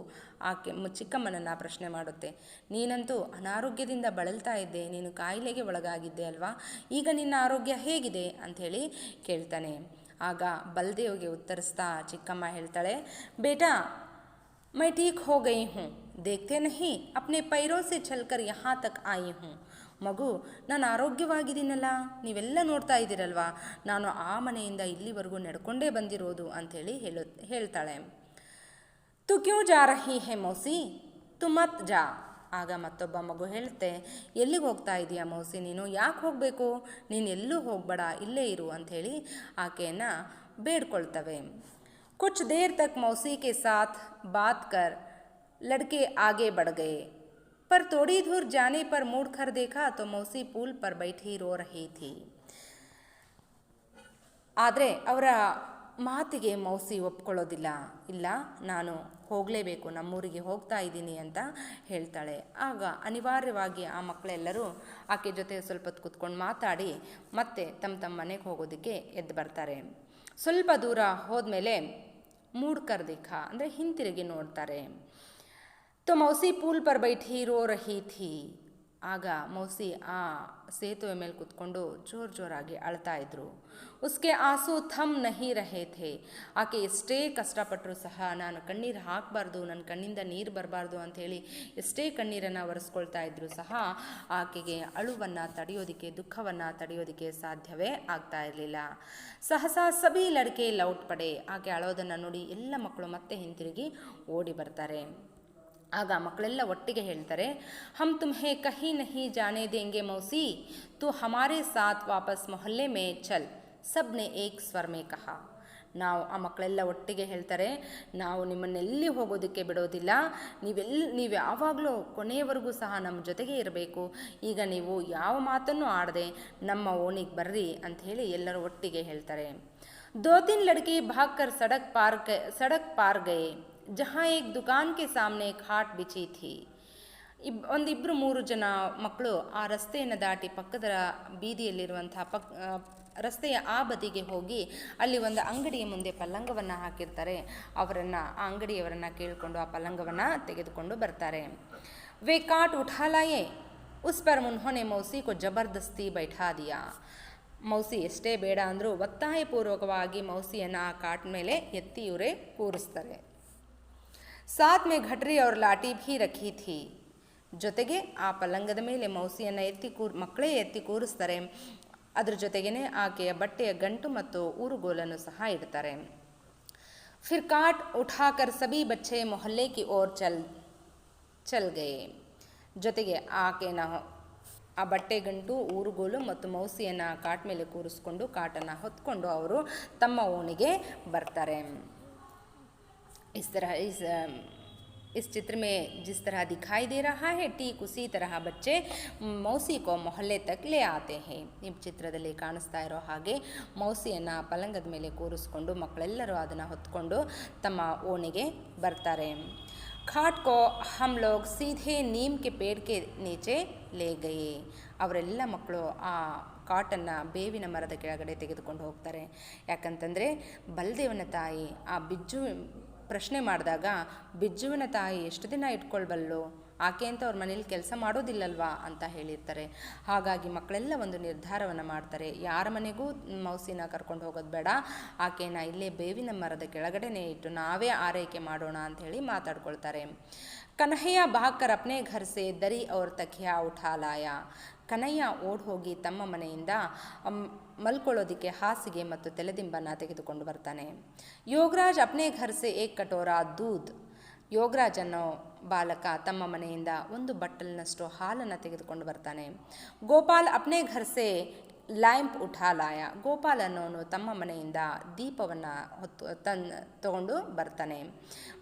ಆಕೆ ಚಿಕ್ಕಮ್ಮನನ್ನು ಪ್ರಶ್ನೆ ಮಾಡುತ್ತೆ. ನೀನಂತೂ ಅನಾರೋಗ್ಯದಿಂದ ಬಳಲ್ತಾ ಇದ್ದೆ, ನೀನು ಕಾಯಿಲೆಗೆ ಒಳಗಾಗಿದ್ದೆ ಅಲ್ವಾ, ಈಗ ನಿನ್ನ ಆರೋಗ್ಯ ಹೇಗಿದೆ ಅಂಥೇಳಿ ಕೇಳ್ತಾನೆ. ಆಗ ಬಲ್ದೇವ್ಗೆ ಉತ್ತರಿಸ್ತಾ ಚಿಕ್ಕಮ್ಮ ಹೇಳ್ತಾಳೆ, ಬೇಟಾ मैं ठीक हो गई हूँ, देखते नहीं अपने पैरों से चलकर यहाँ तक आई हूँ. ಮಗು, ನಾನು ಆರೋಗ್ಯವಾಗಿದ್ದೀನಲ್ಲ, ನೀವೆಲ್ಲ ನೋಡ್ತಾ ಇದ್ದೀರಲ್ವಾ, ನಾನು ಆ ಮನೆಯಿಂದ ಇಲ್ಲಿವರೆಗೂ ನಡ್ಕೊಂಡೇ ಬಂದಿರೋದು ಅಂಥೇಳಿ ಹೇಳ್ತಾಳೆ. ತು ಕ್ಯೂ ಜಾ ರಹಿ ಹೇ ಮೌಸಿ, ತು ಮತ್ ಜಾ. ಆಗ ಮತ್ತೊಬ್ಬ ಮಗು ಹೇಳುತ್ತೆ, ಎಲ್ಲಿಗೆ ಹೋಗ್ತಾ ಇದೀಯಾ ಮೌಸಿ, ನೀನು ಯಾಕೆ ಹೋಗಬೇಕು, ನೀನು ಎಲ್ಲೂ ಹೋಗಬೇಡ, ಇಲ್ಲೇ ಇರು ಅಂಥೇಳಿ ಆಕೆಯನ್ನು ಬೇಡ್ಕೊಳ್ತವೆ. कुछ देर तक मौसी के साथ बात कर लड़के आगे बढ़ गए, पर थोड़ी दूर जाने पर मुड़ कर देखा तो मौसी पूल पर बैठी रो रही थी. ಆದರೆ ಅವರ ಮಾತಿಗೆ ಮೌಸಿ ಒಪ್ಕೊಳ್ಳೋದಿಲ್ಲ. ಇಲ್ಲ, ನಾನು ಹೋಗಲೇಬೇಕು, ನಮ್ಮೂರಿಗೆ ಹೋಗ್ತಾ ಇದ್ದೀನಿ ಅಂತ ಹೇಳ್ತಾಳೆ. ಆಗ ಅನಿವಾರ್ಯವಾಗಿ ಆ ಮಕ್ಕಳೆಲ್ಲರೂ ಆಕೆ ಜೊತೆ ಸ್ವಲ್ಪ ಹೊತ್ತು ಕೂತ್ಕೊಂಡು ಮಾತಾಡಿ ಮತ್ತೆ ತಮ್ಮ ಮನೆಗೆ ಹೋಗೋದಕ್ಕೆ ಎದ್ದು ಬರ್ತಾರೆ. ಸ್ವಲ್ಪ ದೂರ ಹೋದ್ಮೇಲೆ ಮೂಡ್ಕರ್ ದೇಖಾ ಅಂದರೆ ಹಿಂತಿರುಗಿ ನೋಡ್ತಾರೆ. ತೋ ಮೌಸಿ ಪೂಲ್ ಪರ್ ಬೈಠಿ ರೋ ರಹಿ ಥಿ. ಆಗ ಮೌಸಿ ಆ ಸೇತುವೆ ಮೇಲೆ ಕೂತ್ಕೊಂಡು ಜೋರಾಗಿ ಅಳ್ತಾ ಇದ್ರು. ಉಸ್ಕೆ ಆಸು ಥಮ್ ನಹಿ ರಹೇ ಥೇ. ಆಕೆ ಎಷ್ಟೇ ಕಷ್ಟಪಟ್ಟರೂ ಸಹ ನಾನು ಕಣ್ಣೀರು ಹಾಕಬಾರ್ದು, ನನ್ನ ಕಣ್ಣಿಂದ ನೀರು ಬರಬಾರ್ದು ಅಂಥೇಳಿ ಎಷ್ಟೇ ಕಣ್ಣೀರನ್ನು ಒರೆಸ್ಕೊಳ್ತಾ ಇದ್ರೂ ಸಹ ಆಕೆಗೆ ಅಳುವನ್ನು ತಡೆಯೋದಕ್ಕೆ, ದುಃಖವನ್ನು ತಡೆಯೋದಕ್ಕೆ ಸಾಧ್ಯವೇ ಆಗ್ತಾ ಇರಲಿಲ್ಲ. ಸಹಸಾ ಸಬಿ ಲಡ್ಕೆ ಲೌಟ್ ಪಡೆ. ಆಕೆ ಅಳೋದನ್ನು ನೋಡಿ ಎಲ್ಲ ಮಕ್ಕಳು ಮತ್ತೆ ಹಿಂತಿರುಗಿ ಓಡಿ ಬರ್ತಾರೆ. ಆಗ ಮಕ್ಕಳೆಲ್ಲ ಒಟ್ಟಿಗೆ ಹೇಳ್ತಾರೆ, ಹಮ್ ತುಮ್ಹೆ ಕಹಿ ನಹಿ ಜಾನೆ ದೇಂಗೆ ಮೌಸಿ, ತು ಹಮಾರೆ ಸಾಥ್ ವಾಪಸ್ ಮೊಹಲ್ಲೆ ಮೇ ಚಲ್, ಸಬ್ನೆ ಏಕ್ ಸ್ವರ್ ಮೇ ಕಹಾ. ಆ ಮಕ್ಕಳೆಲ್ಲ ಒಟ್ಟಿಗೆ ಹೇಳ್ತಾರೆ, ನಾವು ನಿಮ್ಮನ್ನೆಲ್ಲಿ ಹೋಗೋದಕ್ಕೆ ಬಿಡೋದಿಲ್ಲ, ನೀವು ಯಾವಾಗಲೂ ಕೊನೆಯವರೆಗೂ ಸಹ ನಮ್ಮ ಜೊತೆಗೆ ಇರಬೇಕು, ಈಗ ನೀವು ಯಾವ ಮಾತನ್ನು ಆಡದೆ ನಮ್ಮ ಓಣಿಗೆ ಬರ್ರಿ ಅಂಥೇಳಿ ಎಲ್ಲರೂ ಒಟ್ಟಿಗೆ ಹೇಳ್ತಾರೆ. दो तीन लड़के भागकर सड़क पार गए जहाँ एक दुकान के सामने खाट बिछी थी. ಒಂದಿಬ್ಬರು 3 ಜನ ಮಕ್ಕಳು ಆ ರಸ್ತೆಯನ್ನು ದಾಟಿ ಪಕ್ಕದ ಬೀದಿಯಲ್ಲಿರುವಂಥ ರಸ್ತೆಯ ಆ ಬದಿಗೆ ಹೋಗಿ ಅಲ್ಲಿ ಒಂದು ಅಂಗಡಿಯ ಮುಂದೆ ಪಲ್ಲಂಗವನ್ನು ಹಾಕಿರ್ತಾರೆ. ಆ ಅಂಗಡಿಯವರನ್ನು ಕೇಳಿಕೊಂಡು ಆ ಪಲ್ಲಂಗವನ್ನು ತೆಗೆದುಕೊಂಡು ಬರ್ತಾರೆ. वे काट उठा लाए, उस पर उन्होंने मौसी को जबरदस्ती बैठा दिया. ಮೌಸಿ ಎಷ್ಟೇ ಬೇಡ ಅಂದರೂ ಒತ್ತಾಯಪೂರ್ವಕವಾಗಿ ಮೌಸಿಯನ್ನು ಆ ಕಾಟ್ ಮೇಲೆ ಎತ್ತಿ ಇವರೇ ಕೂರಿಸ್ತಾರೆ. ಸಾತ್ ಮೇ ಘಟ್ರಿ ಅವ್ರ ಲಾಟಿ ಭೀ ರಖಿ ಥಿ. ಜೊತೆಗೆ ಆ ಪಲ್ಲಂಗದ ಮೇಲೆ ಮೌಸಿಯನ್ನು ಮಕ್ಕಳೇ ಎತ್ತಿ ಕೂರಿಸ್ತಾರೆ. ಅದ್ರ ಜೊತೆಗೇ ಆಕೆಯ ಬಟ್ಟೆಯ ಗಂಟು ಮತ್ತು ಊರುಗೋಲನ್ನು ಸಹ ಇಡ್ತಾರೆ. ಫಿರ್ ಕಾಟ್ ಉಠಾಕರ್ ಸಬಿ ಬಚ್ಚೆ ಮೊಹಲ್ಲೆ ಕಿ ಓರ್ ಚಲ್ ಗಯೆ. ಜೊತೆಗೆ ಆಕೆನ ಆ ಬಟ್ಟೆ ಗಂಟು, ಊರುಗೋಲು ಮತ್ತು ಮೌಸಿಯನ್ನು ಕಾಟ್ ಮೇಲೆ ಕೂರಿಸ್ಕೊಂಡು ಕಾಟನ್ನು ಹೊತ್ಕೊಂಡು ಅವರು ತಮ್ಮ ಓಣಿಗೆ ಬರ್ತಾರೆ. इस चित्र में जिस तरह दिखाई दे रहा है, ठीक उसी तरह बच्चे मौसी को मोहल्ले तक ले आते हैं. ಈ ಚಿತ್ರದಲ್ಲಿ ಕಾಣಿಸ್ತಾ ಇರೋ ಹಾಗೆ ಮೌಸಿಯನ್ನು ಪಲ್ಲಂಗದ ಮೇಲೆ ಕೂರಿಸ್ಕೊಂಡು ಮಕ್ಕಳೆಲ್ಲರೂ ಅದನ್ನು ಹೊತ್ಕೊಂಡು ತಮ್ಮ ಓಣಿಗೆ ಬರ್ತಾರೆ. खाट को हम लोग सीधे नीम के पेड़ के नीचे ले गए. ಅವರೆಲ್ಲ ಮಕ್ಕಳು ಆ ಕಾಟನ್ನು ಬೇವಿನ ಮರದ ಕೆಳಗಡೆ ತೆಗೆದುಕೊಂಡು ಹೋಗ್ತಾರೆ. ಯಾಕಂತಂದರೆ ಬಲದೇವನ ತಾಯಿ ಆ ಬಿಜ್ಜು ಪ್ರಶ್ನೆ ಮಾಡಿದಾಗ ಬಿಜ್ಜುವಿನ ತಾಯಿ ಎಷ್ಟು ದಿನ ಇಟ್ಕೊಳ್ಬಲ್ಲು ಆಕೆ ಅಂತ ಅವ್ರ ಮನೇಲಿ ಕೆಲಸ ಮಾಡೋದಿಲ್ಲಲ್ವಾ ಅಂತ ಹೇಳಿರ್ತಾರೆ. ಹಾಗಾಗಿ ಮಕ್ಕಳೆಲ್ಲ ಒಂದು ನಿರ್ಧಾರವನ್ನು ಮಾಡ್ತಾರೆ, ಯಾರ ಮನೆಗೂ ಮೌಸಿನ ಕರ್ಕೊಂಡು ಹೋಗೋದು ಬೇಡ, ಆಕೆನ ಇಲ್ಲೇ ಬೇವಿನ ಮರದ ಕೆಳಗಡೆನೇ ಇಟ್ಟು ನಾವೇ ಆರೈಕೆ ಮಾಡೋಣ ಅಂಥೇಳಿ ಮಾತಾಡ್ಕೊಳ್ತಾರೆ. ಕನ್ಹಯ್ಯ ಭಾಗ್ಕರ್ ಅಪ್ನೆ ಘರ್ ಸೆ ದರಿ ಔರ್ ತಕಿಯಾ ಉಠಾ ಲಾಯ. ಕನಯ್ಯ ಓಡ್ ಹೋಗಿ ತಮ್ಮ ಮನೆಯಿಂದ ಮಲ್ಕೊಳ್ಳೋದಕ್ಕೆ ಹಾಸಿಗೆ ಮತ್ತು ತಲೆದಿಂಬನ್ನು ತೆಗೆದುಕೊಂಡು ಬರ್ತಾನೆ. ಯೋಗರಾಜ್ ಅಪ್ನೆ ಘರ್ ಸೆ ಏಕ್ ಕಟೋರಾ ದೂದ್. ಯೋಗರಾಜ್ ಅನ್ನೋ ಬಾಲಕ ತಮ್ಮ ಮನೆಯಿಂದ ಒಂದು ಬಟ್ಟಲಿನಷ್ಟು ಹಾಲನ್ನು ತೆಗೆದುಕೊಂಡು ಬರ್ತಾನೆ. ಗೋಪಾಲ್ ಅಪ್ನೆ ಘರ್ ಸೆ ಲೈಂಪ್ ಉಠಾ ಲಾಯ. ಗೋಪಾಲ್ ಅನ್ನೋನು ತಮ್ಮ ಮನೆಯಿಂದ ದೀಪವನ್ನು ತಗೊಂಡು ಬರ್ತಾನೆ.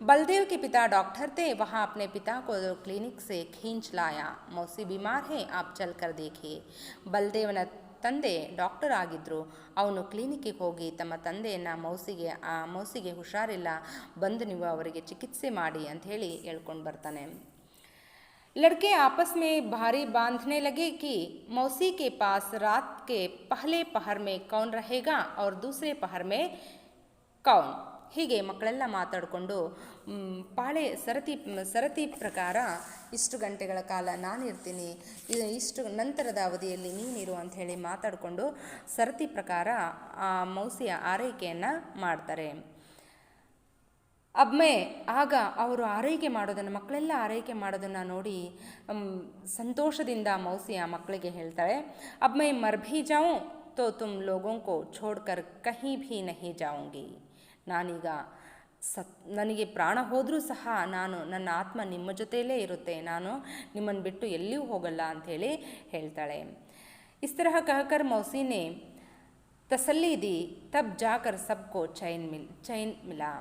बलदेव के पिता डॉक्टर थे, वहाँ अपने पिता को क्लिनिक से खींच लाया. मौसी बीमार है, आप चल कर देखिए. ಬಲದೇವನ ತಂದೆ ಡಾಕ್ಟರ್ ಆಗಿದ್ದರು. ಅವನು ಕ್ಲಿನಿಕ್ಕಿಗೆ ಹೋಗಿ ತಮ್ಮ ತಂದೆಯನ್ನು ಮೌಸಿಗೆ ಹುಷಾರಿಲ್ಲ, ಬಂದು ನೀವು ಅವರಿಗೆ ಚಿಕಿತ್ಸೆ ಮಾಡಿ ಅಂತ ಹೇಳಿ ಹೇಳ್ಕೊಂಡು ಬರ್ತಾನೆ. लड़के आपस में भारी बांधने लगे कि मौसी के पास रात के पहले पहर में कौन रहेगा और दूसरे पहर में कौन. ಹೀಗೆ ಮಕ್ಕಳೆಲ್ಲ ಮಾತಾಡಿಕೊಂಡು ಪಾಳೆ ಸರತಿ ಪ್ರಕಾರ ಇಷ್ಟು ಗಂಟೆಗಳ ಕಾಲ ನಾನಿರ್ತೀನಿ, ಇಷ್ಟು ನಂತರದ ಅವಧಿಯಲ್ಲಿ ನೀನಿರು ಅಂಥೇಳಿ ಮಾತಾಡಿಕೊಂಡು ಸರತಿ ಪ್ರಕಾರ ಆ ಮೌಸಿಯ ಆರೈಕೆಯನ್ನು ಮಾಡ್ತಾರೆ. ಅಬ್ಮೆ ಆಗ ಅವರು ಆರೈಕೆ ಮಾಡೋದನ್ನು, ಮಕ್ಕಳೆಲ್ಲ ಆರೈಕೆ ಮಾಡೋದನ್ನು ನೋಡಿ ಸಂತೋಷದಿಂದ ಮೌಸಿ ಆ ಮಕ್ಕಳಿಗೆ ಹೇಳ್ತಾಳೆ, ಅಬ್ಮೆ ಮರ್ ಭೀ ಜಾऊं तो तुम लोगों को छोड़कर कहीं भी नहीं जाऊंगी. ನಾನೀಗ ನನಗೆ ಪ್ರಾಣ ಹೋದರೂ ಸಹ ನನ್ನ ಆತ್ಮ ನಿಮ್ಮ ಜೊತೆಯಲ್ಲೇ ಇರುತ್ತೆ, ನಾನು ನಿಮ್ಮನ್ನು ಬಿಟ್ಟು ಎಲ್ಲಿಯೂ ಹೋಗಲ್ಲ ಅಂಥೇಳಿ ಹೇಳ್ತಾಳೆ. इस तरह कहकर मौसी ने तसल्ली दी, तब जाकर सबको चैन मिला.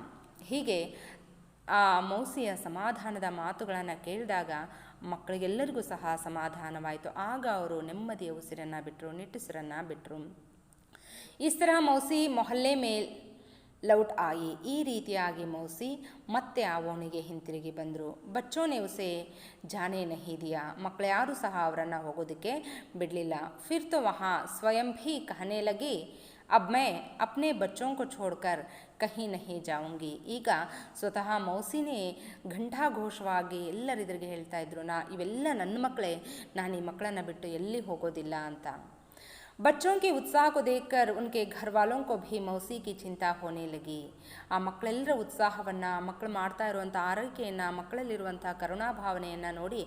ಹೀಗೆ ಆ ಮೌಸಿಯ ಸಮಾಧಾನದ ಮಾತುಗಳನ್ನು ಕೇಳಿದಾಗ ಮಕ್ಕಳಿಗೆಲ್ಲರಿಗೂ ಸಹ ಸಮಾಧಾನವಾಯಿತು. ಆಗ ಅವರು ನೆಮ್ಮದಿಯ ಉಸಿರನ್ನು ಬಿಟ್ಟರು, ನಿಟ್ಟುಸಿರನ್ನು ಬಿಟ್ಟರು. ಇಸ್ ತರಹ ಮೌಸಿ ಮೊಹಲ್ಲೆ ಮೇಲ್ ಲೌಟ್ ಆಯಿ. ಈ ರೀತಿಯಾಗಿ ಮೌಸಿ ಮತ್ತೆ ಆ ಓಣಿಗೆ ಹಿಂತಿರುಗಿ ಬಂದರು. ಬಚ್ಚೋನೆ ಉಸೆ ಜಾನೆ ನಹಿ ದಿಯಾ. ಮಕ್ಕಳು ಯಾರೂ ಸಹ ಅವರನ್ನು ಹೋಗೋದಕ್ಕೆ ಬಿಡಲಿಲ್ಲ. ಫಿರ್ ತೋ ವಹಾ ಸ್ವಯಂ ಭೀ ಕಹನೆ ಲಗಿ, ಅಬ್ ಮೈ ಅಪ್ನೆ ಬಚ್ಚೋಂ ಕೋ ಛೋಡ್ಕರ್ ಕಹಿ ನಹಿ ಜಾऊंगी. ಈಗ ಸ್ವತಃ ಮೌಸಿನೇ ಘಂಟಾಘೋಷವಾಗಿ ಎಲ್ಲರಿದ್ರಿಗೆ ಹೇಳ್ತಾ ಇದ್ರು, ಇವೆಲ್ಲ ನನ್ನ ಮಕ್ಕಳೇ, ನಾನು ಈ ಮಕ್ಕಳನ್ನು ಬಿಟ್ಟು ಎಲ್ಲಿ ಹೋಗೋದಿಲ್ಲ ಅಂತ. बच्चों के उत्साह को देखकर उनके घर वालों को भी मौसी की चिंता होने लगी. ಆ ಮಕ್ಕಳೆಲ್ಲರ ಉತ್ಸಾಹವನ್ನು, ಮಕ್ಕಳು ಮಾಡ್ತಾ ಇರುವಂಥ ಆರೈಕೆಯನ್ನು, ಮಕ್ಕಳಲ್ಲಿರುವಂಥ ಕರುಣಾಭಾವನೆಯನ್ನು ನೋಡಿ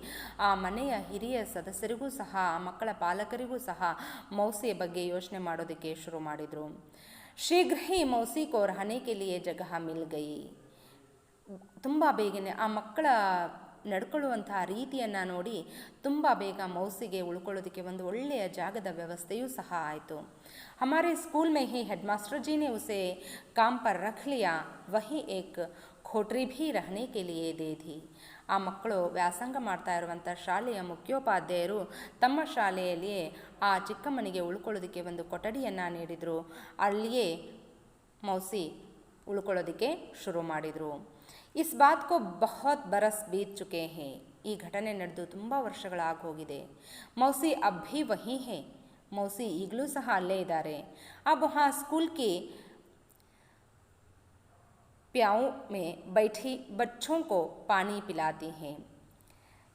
ಆ ಮನೆಯ ಹಿರಿಯ ಸದಸ್ಯರಿಗೂ ಸಹ, ಮಕ್ಕಳ ಪಾಲಕರಿಗೂ ಸಹ ಮೌಸಿಯ ಬಗ್ಗೆ ಯೋಚನೆ ಮಾಡೋದಕ್ಕೆ ಶುರು ಮಾಡಿದರು. शीघ्र ही मौसी को रहने के लिए जगह मिल गई. ತುಂಬ ಬೇಗನೆ ಆ ಮಕ್ಕಳ ನಡ್ಕೊಳ್ಳುವಂಥ ರೀತಿಯನ್ನು ನೋಡಿ ತುಂಬ ಬೇಗ ಮೌಸಿಗೆ ಉಳ್ಕೊಳ್ಳೋದಕ್ಕೆ ಒಂದು ಒಳ್ಳೆಯ ಜಾಗದ ವ್ಯವಸ್ಥೆಯೂ ಸಹ ಆಯಿತು. ಹಮಾರೆ ಸ್ಕೂಲ್ ಮೇ ಹಿ ಹೆಡ್ ಮಾಸ್ಟರ್ ಜಿ ನೆ ಉಸೆ ಕಾಮ್ ಪರ್ ರಖ್ ಲಿಯಾ, ವಹಿ ಏಕ್ ಖೋಟ್ರಿ ಭೀ ರಹನೆ ಕೆ ಲಿಯೇ ದೇ ದಿ. ಆ ಮಕ್ಕಳು ವ್ಯಾಸಂಗ ಮಾಡ್ತಾ ಇರುವಂಥ ಶಾಲೆಯ ಮುಖ್ಯೋಪಾಧ್ಯಾಯರು ತಮ್ಮ ಶಾಲೆಯಲ್ಲಿಯೇ ಆ ಚಿಕ್ಕಮ್ಮನಿಗೆ ಉಳ್ಕೊಳ್ಳೋದಕ್ಕೆ ಒಂದು ಕೊಠಡಿಯನ್ನು ನೀಡಿದರು. ಅಲ್ಲಿಯೇ ಮೌಸಿ ಉಳ್ಕೊಳ್ಳೋದಕ್ಕೆ ಶುರು ಮಾಡಿದರು. इस बात को बहुत बरस बीत चुके हैं. ಈ ಘಟನೆ ನಡೆದು ತುಂಬ ವರ್ಷಗಳಾಗಿ ಹೋಗಿದೆ. ಮೌಸಿ ಅಬ್ ಭೀ ವಹಿ ಹೇ. ಮೌಸಿ ಈಗಲೂ ಸಹ ಅಲ್ಲೇ ಇದ್ದಾರೆ. अब वहाँ स्कूल की प्याऊ में बैठी बच्चों को पानी पिलाती हैं.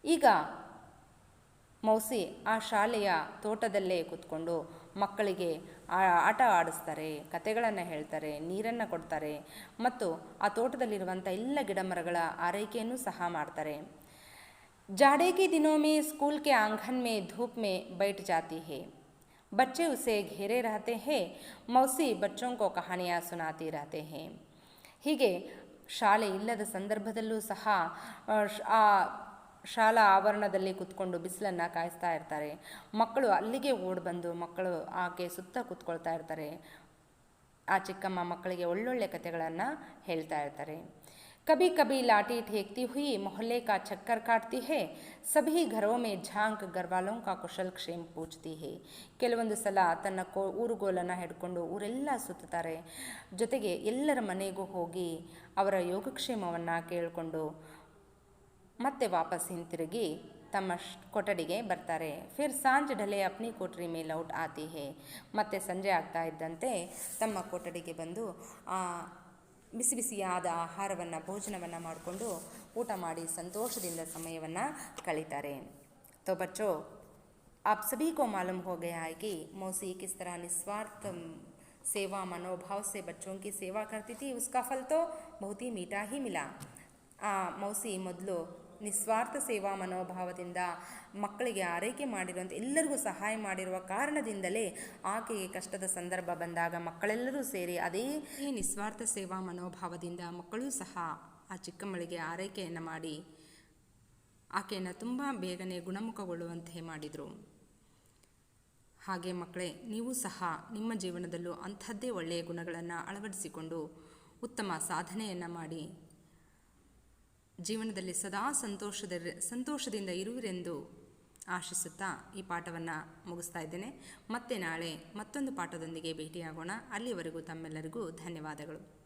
ಈಗ ಮೌಸಿ ಆ ಶಾಲೆಯ ತೋಟದಲ್ಲೇ ಕೂತ್ಕೊಂಡು ಮಕ್ಕಳಿಗೆ ಆಟ ಆಡಿಸ್ತಾರೆ, ಕತೆಗಳನ್ನು ಹೇಳ್ತಾರೆ, ನೀರನ್ನು ಕೊಡ್ತಾರೆ ಮತ್ತು ಆ ತೋಟದಲ್ಲಿರುವಂಥ ಎಲ್ಲ ಗಿಡ ಮರಗಳ ಆರೈಕೆಯನ್ನು ಸಹ ಮಾಡ್ತಾರೆ. जाड़े के दिनों में स्कूल के आंगन में धूप में बैठ जाती है. बच्चे उसे घेरे रहते हैं. मौसी बच्चों को कहानियाँ सुनाती रहते हैं. ಹೀಗೆ ಶಾಲೆ ಇಲ್ಲದ ಸಂದರ್ಭದಲ್ಲೂ ಸಹ ಆ ಶಾಲಾ ಆವರಣದಲ್ಲಿ ಕೂತ್ಕೊಂಡು ಬಿಸಿಲನ್ನು ಕಾಯಿಸ್ತಾ ಇರ್ತಾರೆ. ಮಕ್ಕಳು ಅಲ್ಲಿಗೆ ಓಡಿ ಬಂದು ಮಕ್ಕಳು ಆಕೆ ಸುತ್ತ ಕೂತ್ಕೊಳ್ತಾ ಇರ್ತಾರೆ. ಆ ಚಿಕ್ಕಮ್ಮ ಮಕ್ಕಳಿಗೆ ಒಳ್ಳೊಳ್ಳೆ ಕಥೆಗಳನ್ನು ಹೇಳ್ತಾ ಇರ್ತಾರೆ. कभी कभी लाठी ठेकती हुई मोहल्ले का चक्कर काटती है. सभी घरों में झांक घरवालों का कुशल क्षेम पूछती है. ಕೆಲವೊಂದು ಸಲ ತನ್ನ ಊರುಗೋಲನ್ನು ಹಿಡ್ಕೊಂಡು ಊರೆಲ್ಲ ಸುತ್ತಾರೆ. ಜೊತೆಗೆ ಎಲ್ಲರ ಮನೆಗೂ ಹೋಗಿ ಅವರ ಯೋಗಕ್ಷೇಮವನ್ನು ಕೇಳಿಕೊಂಡು ಮತ್ತೆ ವಾಪಸ್ ಹಿಂತಿರುಗಿ ತಮ್ಮ ಕೊಠಡಿಗೆ ಬರ್ತಾರೆ. ಫಿರ್ ಸಾಂಜ್ ಢಲೆ ಅಪ್ನಿ ಕೋಟ್ರಿ ಮೇ ಲೌಟ್ ಆತಿ ಹೇ. ಮತ್ತೆ ಸಂಜೆ ಆಗ್ತಾ ಇದ್ದಂತೆ ತಮ್ಮ ಕೊಠಡಿಗೆ ಬಂದು ಬಿಸಿ ಬಿಸಿಯಾದ ಆಹಾರವನ್ನು ಭೋಜನವನ್ನು ಮಾಡಿಕೊಂಡು ಊಟ ಮಾಡಿ ಸಂತೋಷದಿಂದ ಸಮಯವನ್ನು ಕಳೀತಾರೆ. तो बच्चों, आप सभी को मालूम हो गया है कि मौसी किस तरह निस्वार्थ सेवा मनोभाव से बच्चों की सेवा करती थी. उसका फल तो बहुत ही मीठा ही मिला. मौसी ಮೊದಲು ನಿಸ್ವಾರ್ಥ ಸೇವಾ ಮನೋಭಾವದಿಂದ ಮಕ್ಕಳಿಗೆ ಆರೈಕೆ ಮಾಡಿರುವಂಥ ಎಲ್ಲರಿಗೂ ಸಹಾಯ ಮಾಡಿರುವ ಕಾರಣದಿಂದಲೇ ಆಕೆಗೆ ಕಷ್ಟದ ಸಂದರ್ಭ ಬಂದಾಗ ಮಕ್ಕಳೆಲ್ಲರೂ ಸೇರಿ ಅದೇ ನಿಸ್ವಾರ್ಥ ಸೇವಾ ಮನೋಭಾವದಿಂದ ಮಕ್ಕಳೂ ಸಹ ಆ ಚಿಕ್ಕಮ್ಮಳಿಗೆ ಆರೈಕೆಯನ್ನು ಮಾಡಿ ಆಕೆಯನ್ನು ತುಂಬ ಬೇಗನೆ ಗುಣಮುಖಗೊಳ್ಳುವಂತೆ ಮಾಡಿದರು. ಹಾಗೆ ಮಕ್ಕಳೇ, ನೀವು ಸಹ ನಿಮ್ಮ ಜೀವನದಲ್ಲೂ ಅಂಥದ್ದೇ ಒಳ್ಳೆಯ ಗುಣಗಳನ್ನು ಅಳವಡಿಸಿಕೊಂಡು ಉತ್ತಮ ಸಾಧನೆಯನ್ನು ಮಾಡಿ ಜೀವನದಲ್ಲಿ ಸದಾ ಸಂತೋಷದಿಂದ ಇರುವಿರೆಂದು ಆಶಿಸುತ್ತಾ ಈ ಪಾಠವನ್ನು ಮುಗಿಸ್ತಾ ಇದ್ದೇನೆ. ಮತ್ತೆ ನಾಳೆ ಮತ್ತೊಂದು ಪಾಠದೊಂದಿಗೆ ಭೇಟಿಯಾಗೋಣ. ಅಲ್ಲಿವರೆಗೂ ತಮ್ಮೆಲ್ಲರಿಗೂ ಧನ್ಯವಾದಗಳು.